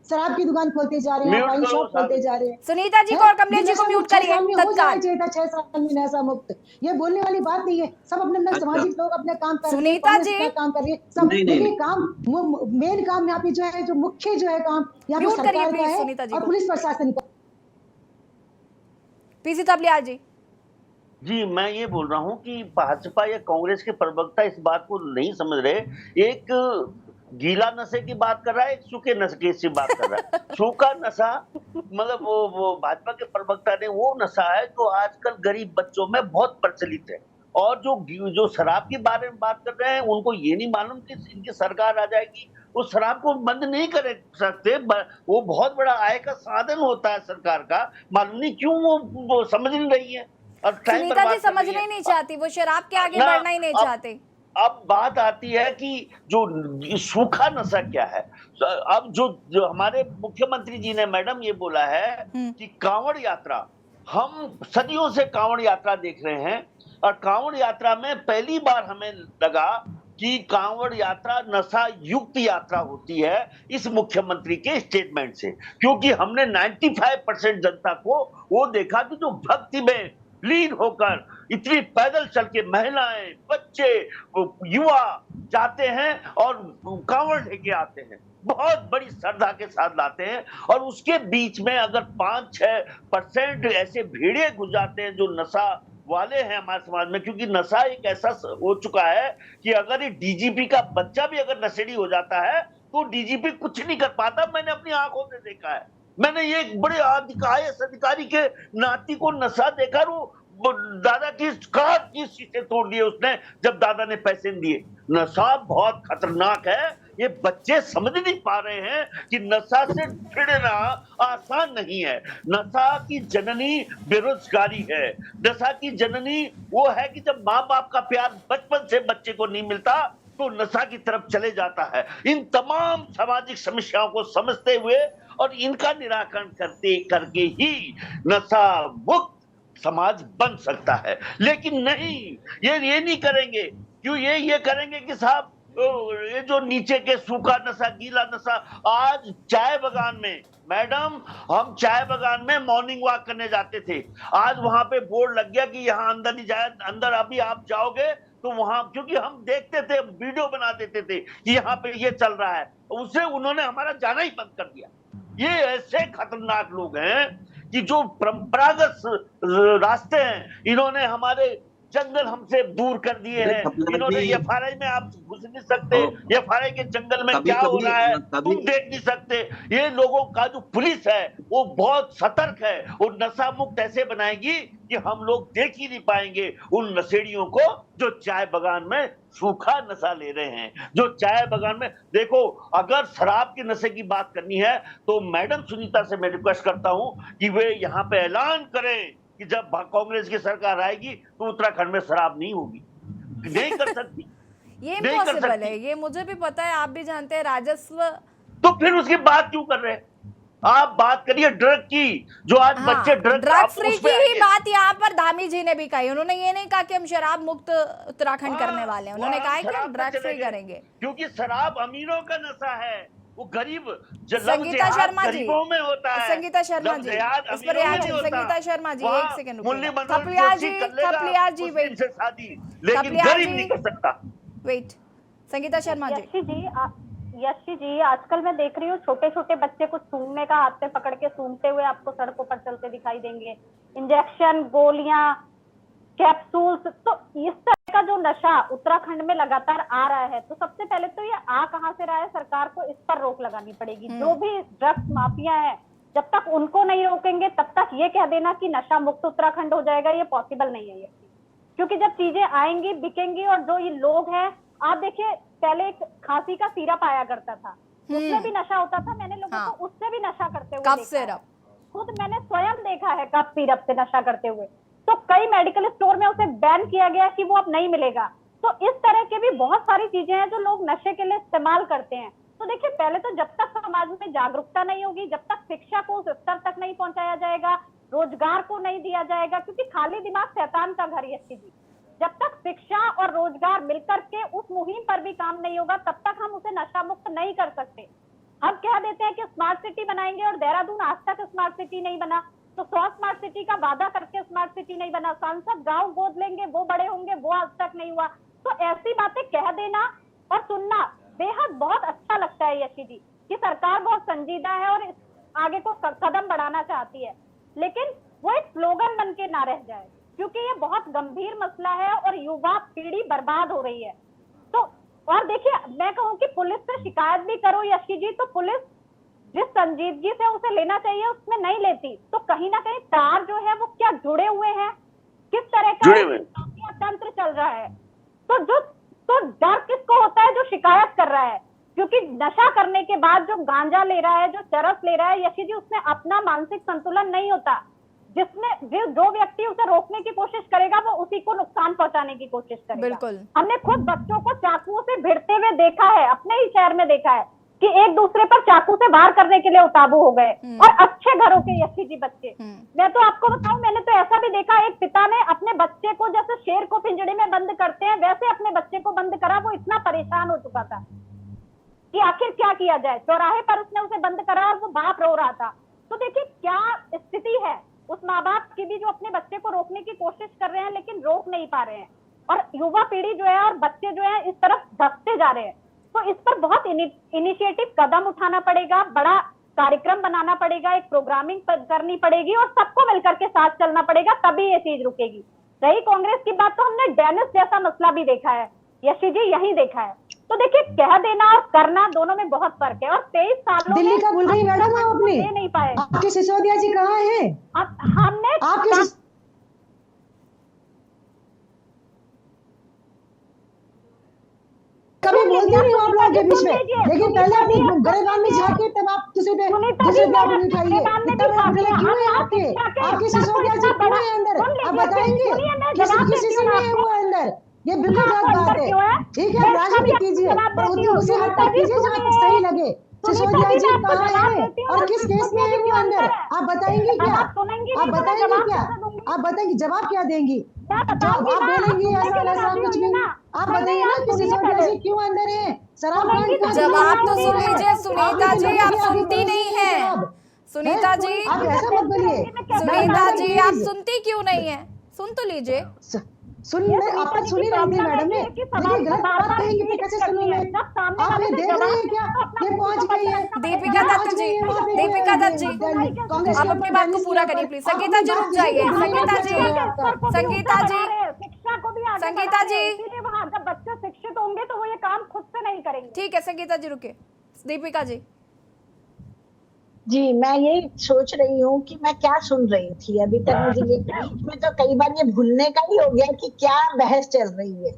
शराब की दुकान खोलते जा रहे हैं, म्यूट वाइन करो शॉप खोलते साहब। जा रहे हैं। सुनीता जी को और कमलेश जी को म्यूट करिए 6 साल में हो जाना तत्काल। चाहिए था, 6 साल में नशा मुक्त। ये बोलने वाली बात नहीं है। सब अपने अपना अच्छा सामाजिक लोग अपने काम कर रहे हैं, सुनीता कांग्रेस जी, अपना काम कर रही है सब। नहीं नहीं लेकिन नहीं काम मेन काम यहाँ पे जो है, जो मुख्य जो है काम यहाँ पे म्यूट करिए सरकार का प्लीज है सुनीता जी और को। पुलिस प्रशासन का। पीसी थपलियाल जी, जी, मैं ये बोल रहा हूं कि भाजपा या कांग्रेस के प्रवक्ता इस बात को नहीं समझ रहे। एक गीला नशे की बात कर रहा है, एक सूखे नशे की बात कर रहा है। सूखा नशा मतलब वो भाजपा के प्रवक्ता ने वो नशा है जो आजकल गरीब बच्चों में बहुत प्रचलित है। और जो शराब के बारे में बात कर रहे हैं उनको ये नहीं मालूम कि इनकी सरकार आ जाएगी वो शराब को बंद नहीं कर सकते। वो बहुत बड़ा आय का साधन होता है सरकार का। मालूम नहीं क्यों वो समझ नहीं रही है और टाइम सुनीता बर्बाद जी कर रही समझना है। ही नहीं चाहती, वो शराब के आगे ना, बढ़ना ही नहीं अब- चाहते। अब बात आती है कि जो सूखा नशा क्या है। अब जो हमारे मुख्यमंत्री जी ने मैडम ये बोला है कि कांवड़ यात्रा, हम सदियों से कांवड़ यात्रा देख रहे हैं और कांवड़ यात्रा में पहली बार हमें लगा कि कांवड़ यात्रा नशा युक्त यात्रा होती है इस मुख्यमंत्री के स्टेटमेंट से। क्योंकि हमने 95% जनता को वो देखा कि जो भक्ति में लीन होकर इतनी पैदल चल के महिलाएं, बच्चे, युवा जाते हैं और कांवड़ लेके आते हैं, बहुत बड़ी श्रद्धा के साथ लाते हैं। और उसके बीच में अगर 5-6% ऐसे भेड़िए घुस जाते हैं जो नशा वाले हैं हमारे समाज में। क्योंकि नशा एक ऐसा हो चुका है कि अगर ये डीजीपी का बच्चा भी अगर नशेड़ी हो जाता है तो डीजीपी कुछ नहीं कर पाता। मैंने अपनी आंखों से देखा है। मैंने ये एक बड़े IAS अधिकारी के नाती को नशा देखा, वो दादा की कार की शीशे तोड़ दिए उसने जब दादा ने पैसे दिए। नशा बहुत खतरनाक है। ये बच्चे समझ नहीं पा रहे हैं कि नशा से छिड़ना आसान नहीं है। नशा की जननी बेरोजगारी है। नशा की जननी वो है कि जब माँ बाप का प्यार बचपन से बच्चे को नहीं मिलता तो नशा की तरफ चले जाता है। इन तमाम सामाजिक समस्याओं को समझते हुए और इनका निराकरण करके ही नशा मुक्त समाज बन सकता है। लेकिन नहीं, ये नहीं करेंगे। क्यों ये करेंगे कि साहब ये जो नीचे के सूखा नशा, गीला नशा। आज चाय बगान में मैडम, हम चाय बगान में मॉर्निंग वॉक करने जाते थे। आज वहां पे बोर्ड लग गया कि यहाँ अंदर नहीं जाए। अंदर अभी आप जाओगे तो वहां, क्योंकि हम देखते थे, वीडियो बना देते थे कि यहाँ पे ये चल रहा है, उससे उन्होंने हमारा जाना ही बंद कर दिया। ये ऐसे खतरनाक लोग हैं कि जो परंपरागत रास्ते हैं इन्होंने हमारे जंगल हमसे दूर कर दिए हैं। इन्होंने FRI में आप घुस नहीं सकते, FRI के जंगल में क्या हो रहा है तुम देख नहीं सकते। ये लोगों का जो पुलिस है वो बहुत सतर्क है। वो नशा मुक्त ऐसे बनाएगी कि हम लोग देख ही नहीं पाएंगे उन नशेड़ियों को जो चाय बगान में सूखा नशा ले रहे हैं। जो चाय बगान में देखो, अगर शराब के नशे की बात करनी है तो मैडम सुनीता से मैं रिक्वेस्ट करता हूं कि वे यहाँ पे ऐलान करें कि जब कांग्रेस की सरकार आएगी तो उत्तराखंड में शराब नहीं होगी। नहीं कर सकती। ये इम्पॉसिबल है, ये मुझे भी पता है, आप भी जानते हैं। राजस्व तो फिर उसकी बात क्यों कर रहे हैं? आप बात करिए ड्रग की, जो आज बच्चे ड्रग फ्री की ही बात यहाँ पर धामी जी ने भी कही। उन्होंने ये नहीं कहा कि हम शराब मुक्त उत्तराखंड करने वाले हैं, उन्होंने कहा कि हम ड्रग फ्री करेंगे। क्योंकि शराब अमीरों का नशा है, वो गरीब संगीता शर्मा जी, में होता है। संगीता शर्मा जी, इस पर रिएक्शन। संगीता शर्मा जी, एक सेकंड रुकिए। थपलियाल जी वेट, शादी, लेकिन गरीब नहीं कर सकता। वेट, संगीता शर्मा जी। यशी जी, आजकल मैं देख रही हूँ छोटे छोटे बच्चे कुछ सूंघने का हाथ में पकड़ के सूंघते हुए आपको सड़कों पर चलते दिखाई देंगे। इंजेक्शन, गोलियां, कैप्सूल्स, तो इस तरह का जो नशा उत्तराखंड में लगातार आ रहा है, तो सबसे पहले तो ये आ कहां से रहा है, सरकार को इस पर रोक लगानी पड़ेगी। जो भी ड्रग्स माफिया है, जब तक उनको नहीं रोकेंगे तब तक ये कह देना कि नशा मुक्त उत्तराखंड हो जाएगा, ये पॉसिबल नहीं है। ये क्योंकि जब चीजें आएंगी, बिकेंगी, और जो ये लोग हैं, आप देखिए पहले एक खांसी का सिरप आया करता था, उसमें भी नशा होता था, मैंने लोगों को उससे भी नशा करते हुए कफ देखा है। सिरप, खुद मैंने स्वयं देखा है कफ सिरप से नशा करते हुए। तो कई मेडिकल स्टोर में उसे बैन किया गया कि वो अब नहीं मिलेगा। तो इस तरह के भी बहुत सारी चीजें हैं जो लोग नशे के लिए इस्तेमाल करते हैं। तो देखिए, पहले तो जब तक समाज में जागरूकता नहीं होगी, जब तक शिक्षा को उस स्तर तक नहीं पहुंचाया जाएगा, रोजगार को नहीं दिया जाएगा, क्योंकि खाली दिमाग शैतान का घर, यशी जी, जब तक शिक्षा और रोजगार मिलकर के उस मुहिम पर भी काम नहीं होगा, तब तक हम उसे नशा मुक्त नहीं कर सकते। हम कह देते हैं कि स्मार्ट सिटी बनाएंगे, और देहरादून आज तक स्मार्ट सिटी नहीं बना, तो 100 स्मार्ट सिटी का वादा करके स्मार्ट सिटी नहीं बना। सांसद गांव गोद लेंगे, वो बड़े होंगे, वो आज तक नहीं हुआ। तो ऐसी बातें कह देना और सुनना बेहद बहुत अच्छा लगता है यशी जी, कि सरकार बहुत संजीदा है और आगे को कदम बढ़ाना चाहती है, लेकिन वो एक स्लोगन बन के ना रह जाए, क्योंकि ये बहुत गंभीर मसला है और युवा पीढ़ी बर्बाद हो रही है। तो और देखिए, मैं कहूँ कि पुलिस से शिकायत भी करो यशी जी, तो पुलिस जिस संजीदगी से उसे लेना चाहिए उसमें नहीं लेती। तो कहीं ना कहीं तार जो है वो क्या जुड़े हुए हैं, किस तरह का तंत्र चल रहा है। तो डर किसको होता है, जो शिकायत कर रहा है, क्योंकि नशा करने के बाद जो गांजा ले रहा है, जो चरस ले रहा है यशी जी, उसमें अपना मानसिक संतुलन नहीं होता। जो व्यक्ति उसे रोकने की कोशिश करेगा, वो उसी को नुकसान पहुंचाने की कोशिश करेगा। बिल्कुल। हमने खुद बच्चों को चाकुओं से भिड़ते हुए देखा है, अपने ही शहर में देखा है कि एक दूसरे पर चाकू से वार करने के लिए उताबू हो गए, और अच्छे घरों के यशी जी बच्चे। मैं तो आपको बताऊं, मैंने तो ऐसा भी देखा, एक पिता ने अपने बच्चे को, जैसे शेर को पिंजड़े में बंद करते हैं वैसे अपने बच्चे को बंद करा। वो इतना परेशान हो चुका था कि आखिर क्या किया जाए। चौराहे पर उसने उसे बंद करा और वो बाप रो रहा था। तो देखिए क्या स्थिति है उस माँ बाप की भी, जो अपने बच्चे को रोकने की कोशिश कर रहे हैं लेकिन रोक नहीं पा रहे हैं, और युवा पीढ़ी जो है और बच्चे जो है इस तरफ धंसते जा रहे हैं। तो इस पर बहुत इनिशिएटिव कदम उठाना पड़ेगा, बड़ा कार्यक्रम बनाना पड़ेगा, एक प्रोग्रामिंग करनी पड़ेगी, और सबको मिलकर के साथ चलना पड़ेगा, तभी ये चीज रुकेगी। रही कांग्रेस की बात, तो हमने डेनिस जैसा मसला भी देखा है यशी जी, यही देखा है। तो देखिए, कह देना और करना दोनों में बहुत फर्क है। और 23 सालों दिल्ली का भूल गई मैडम आपने, दे नहीं पाए। आपके सिसोदिया जी कहाँ हैं? हमने आपके कभी बोलते नहीं हो आप लोगों के बीच में, लेकिन पहले अपने गरेबान में जाके तब आप दूसरे पे बात उठाइए। इतना बड़ा गला क्यों है आपके सिसोदिया जी क्यों है अंदर? आप बताएंगे किसी से नहीं है वो अंदर? ये बिल्कुल गलत बात है। ठीक है, राजनीति कीजिए पर उसे हद तक कीजिए जहाँ तक सही लगे। सिसोदिया जी कहाँ है और किस केस में है वो अंदर? आप बताएंगे क्या? आप बताएंगे क्या? आप बताएंगे, जवाब क्या देंगी? जब आप बोलेंगी ऐसा कुछ नहीं, आप बताइए ना कि सिसोदिया जी क्यों अंदर है? शराब जवाब तो सुन लीजिए सुनीता जी, आप सुनती नहीं है। सुनीता जी, आप ऐसा मत बोलिए। सुनीता जी, आप सुनती क्यों नहीं है? सुन तो लीजिए। आप सुनी रही थी मैडम ने, लेकिन गलत बात कहेंगे तो कैसे सुनूं मैं? आप ये देख रहे हैं क्या? ये पहुंच गई है दीपिका दत्त जी, दीपिका दत्त जी, आप अपनी बात को पूरा करिए प्लीज। संगीता जी रुक जाइए। संगीता जी, संगीता जी, शिक्षा को भी आगे संगीता जी, इसीलिए वहाँ जब बच्चे शिक्षित होंगे तो वो ये काम खुद से नहीं करेंगे। ठीक है संगीता जी रुके। दीपिका जी जी, मैं यही सोच रही हूँ कि मैं क्या सुन रही थी अभी तक। मुझे ये बीच में तो कई बार ये भूलने का ही हो गया कि क्या बहस चल रही है।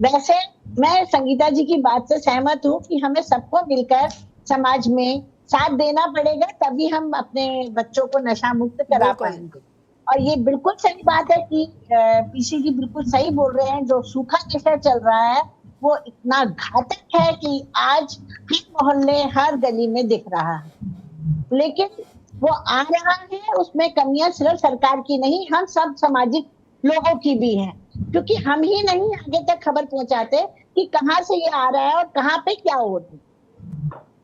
वैसे मैं संगीता जी की बात से सहमत हूँ कि हमें सबको मिलकर समाज में साथ देना पड़ेगा, तभी हम अपने बच्चों को नशा मुक्त करा पाएंगे। और ये बिल्कुल सही बात है कि पीसी जी बिल्कुल सही बोल रहे हैं। जो सूखा नशा चल रहा है वो इतना घातक है कि आज हर मोहल्ले, हर गली में दिख रहा है, लेकिन वो आ रहा है। उसमें कमियां सिर्फ सरकार की नहीं, हम सब सामाजिक लोगों की भी हैं, क्योंकि हम ही नहीं आगे तक खबर पहुंचाते कि कहाँ से ये आ रहा है और कहाँ पे क्या हो रहा है।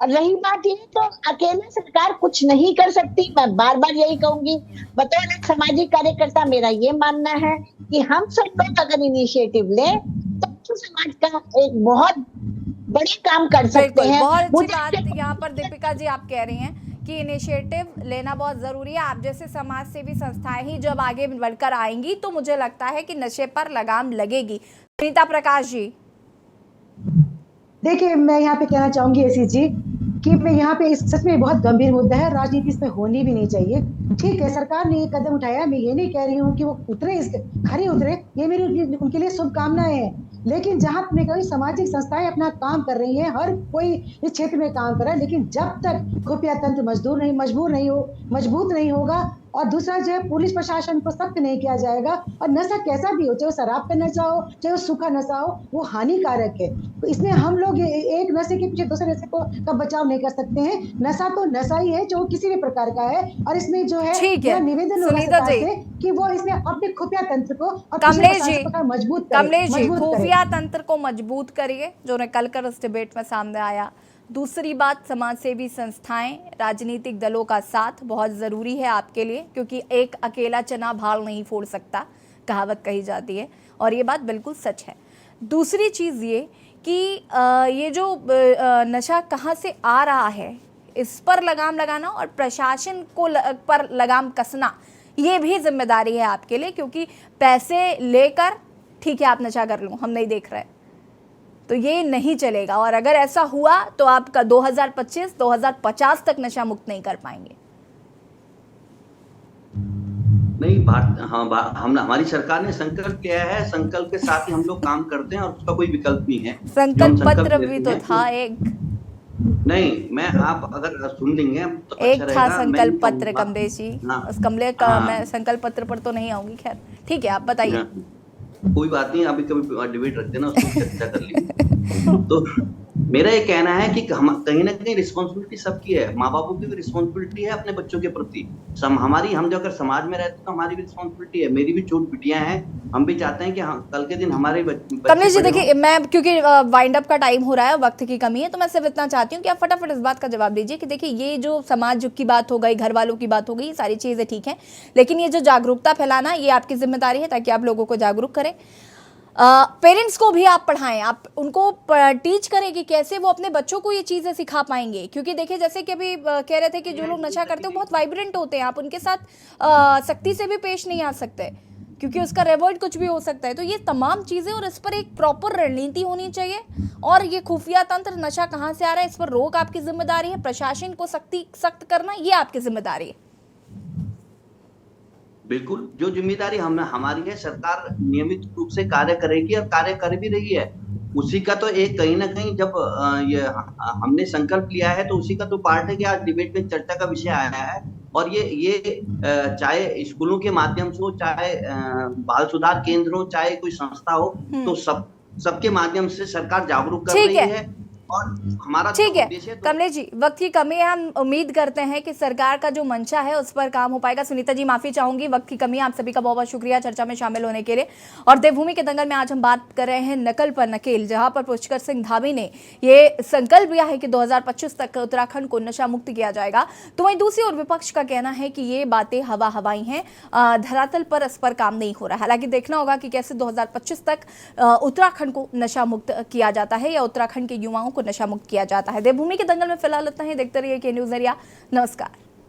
और रही बात ये, तो अकेले सरकार कुछ नहीं कर सकती। मैं बार बार यही कहूंगी, बतौर एक सामाजिक कार्यकर्ता मेरा ये मानना है कि हम सब लोग अगर इनिशिएटिव लें तो समाज का एक बहुत बड़े काम कर सकते बिल्कुल, हैं। बहुत अच्छी मुझे बात यहाँ पर दीपिका जी आप कह रही हैं कि इनिशिएटिव लेना बहुत जरूरी है। आप जैसे समाज सेवी संस्थाएं ही जब आगे बढ़कर आएंगी तो मुझे लगता है कि नशे पर लगाम लगेगी। सुनीता प्रकाश जी, देखिए मैं यहाँ पे कहना चाहूंगी ऐसी जी कि मैं यहाँ पे इस सच में बहुत गंभीर मुद्दा है, राजनीति इसमें होनी भी नहीं चाहिए। ठीक है, सरकार ने ये कदम उठाया, मैं ये नहीं कह रही हूँ कि वो उतरे खड़े उतरे, ये मेरी उनके लिए शुभकामनाएं हैं। लेकिन जहां मैं कहीं सामाजिक संस्थाएं अपना काम कर रही हैं, हर कोई इस क्षेत्र में काम कर रहा है, लेकिन जब तक खुफिया तंत्र मजबूत नहीं होगा और दूसरा जो है पुलिस प्रशासन को सख्त नहीं किया जाएगा, और नशा कैसा भी हो, चाहे वो शराब का नशा हो चाहे वो सूखा नशा हो, वो हानिकारक है। तो इसमें हम लोग एक नशे के पीछे दूसरे नशे का बचाव नहीं कर सकते हैं। नशा तो नशा ही है, जो किसी भी प्रकार का है। और इसमें जो है मेरा निवेदन होगा सुनीता सरकार जी से कि वो इसमें अपने खुफिया तंत्र को और कमलेश जी मजबूत खुफिया तंत्र को मजबूत करिए, जो निकल कर उस डिबेट में सामने आया। दूसरी बात, समाजसेवी संस्थाएं, राजनीतिक दलों का साथ बहुत ज़रूरी है आपके लिए, क्योंकि एक अकेला चना भाल नहीं फोड़ सकता, कहावत कही जाती है और ये बात बिल्कुल सच है। दूसरी चीज़ ये कि ये जो नशा कहाँ से आ रहा है, इस पर लगाम लगाना और प्रशासन को पर लगाम कसना, ये भी जिम्मेदारी है आपके लिए, क्योंकि पैसे लेकर ठीक है आप नशा कर लो, हम नहीं देख रहे, तो ये नहीं चलेगा। और अगर ऐसा हुआ तो आपका 2025-2050 तक नशा मुक्त नहीं कर पाएंगे। नहीं हमारी सरकार ने संकल्प किया है, संकल्प के साथ ही हम लोग काम करते हैं और उसका कोई विकल्प नहीं है। संकल्प पत्र भी तो था एक, नहीं मैं आप अगर सुन लेंगे तो एक अच्छा था रहेगा। संकल्प पत्र कमलेश जी, हाँ, उस कमले का हाँ, मैं संकल्प पत्र पर तो नहीं आऊंगी, खैर ठीक है आप बताइए। कोई बात नहीं, अभी कभी डिबेट रखते ना, उसको चर्चा कर लेंगे। तो मेरा ये कहना है कि हम कहीं ना कहीं रिस्पॉन्सिबिलिटी सबकी है, माँ बापों की भी रिस्पॉन्सिबिलिटी है अपने बच्चों के प्रति। हम जो अगर समाज में रहते हैं तो हमारी भी रिस्पॉन्सिबिलिटी है। मेरी भी छोटी बिटियां हैं, हम भी चाहते हैं कि कल के दिन हमारे कमलेश जी देखिए, मैं क्योंकि वाइंड अप का टाइम हो रहा है, वक्त की कमी है, तो मैं सिर्फ इतना चाहती हूँ कि आप फटाफट इस बात का जवाब दीजिए कि देखिए ये जो समाज की बात हो गई, घर वालों की बात हो गई, ये सारी चीज़ें ठीक है, लेकिन ये जो जागरूकता फैलाना ये आपकी जिम्मेदारी है ताकि आप लोगों को जागरूक करें। पेरेंट्स को भी आप पढ़ाएं, आप उनको टीच करें कि कैसे वो अपने बच्चों को ये चीज़ें सिखा पाएंगे। क्योंकि देखिए जैसे कि अभी कह रहे थे कि जो लोग नशा करते हैं बहुत वाइब्रेंट होते हैं, आप उनके साथ सख्ती से भी पेश नहीं आ सकते क्योंकि उसका रिवॉर्ड कुछ भी हो सकता है। तो ये तमाम चीज़ें और इस पर एक प्रॉपर रणनीति होनी चाहिए। और ये खुफिया तंत्र, नशा कहाँ से आ रहा है, इस पर रोक आपकी जिम्मेदारी है, प्रशासन को सख्त करना ये आपकी जिम्मेदारी है। बिल्कुल, जो जिम्मेदारी हमारी है, सरकार नियमित रूप से कार्य करेगी और कार्य कर भी रही है। उसी का तो एक कहीं ना कहीं जब ये हमने संकल्प लिया है तो उसी का तो पार्ट है कि आज डिबेट में चर्चा का विषय आया है। और ये चाहे स्कूलों के माध्यम से हो, चाहे बाल सुधार केंद्र हो, चाहे कोई संस्था हो, तो सबके माध्यम से सरकार जागरूक कर रही है। और हमारा ठीक है कमलेश जी, वक्त की कमी है, हम उम्मीद करते हैं कि सरकार का जो मंशा है उस पर काम हो पाएगा। सुनीता जी माफी चाहूंगी, वक्त की कमी है। आप सभी का बहुत बहुत शुक्रिया चर्चा में शामिल होने के लिए। और देवभूमि के दंगल में आज हम बात कर रहे हैं नकल पर नकेल, जहां पर पुष्कर सिंह धामी ने ये संकल्प लिया है कि 2025 तक उत्तराखंड को नशा मुक्त किया जाएगा। तो वहीं दूसरी ओर विपक्ष का कहना है कि ये बातें हवाई हैं, धरातल पर इस पर काम नहीं हो रहा। हालांकि देखना होगा कि कैसे 2025 तक उत्तराखंड को नशा मुक्त किया जाता है या उत्तराखंड के युवाओं को नशा मुक्त किया जाता है। देवभूमि के दंगल में फिलहाल इतना ही। देखते रहिए के न्यूज़ नरिया। नमस्कार।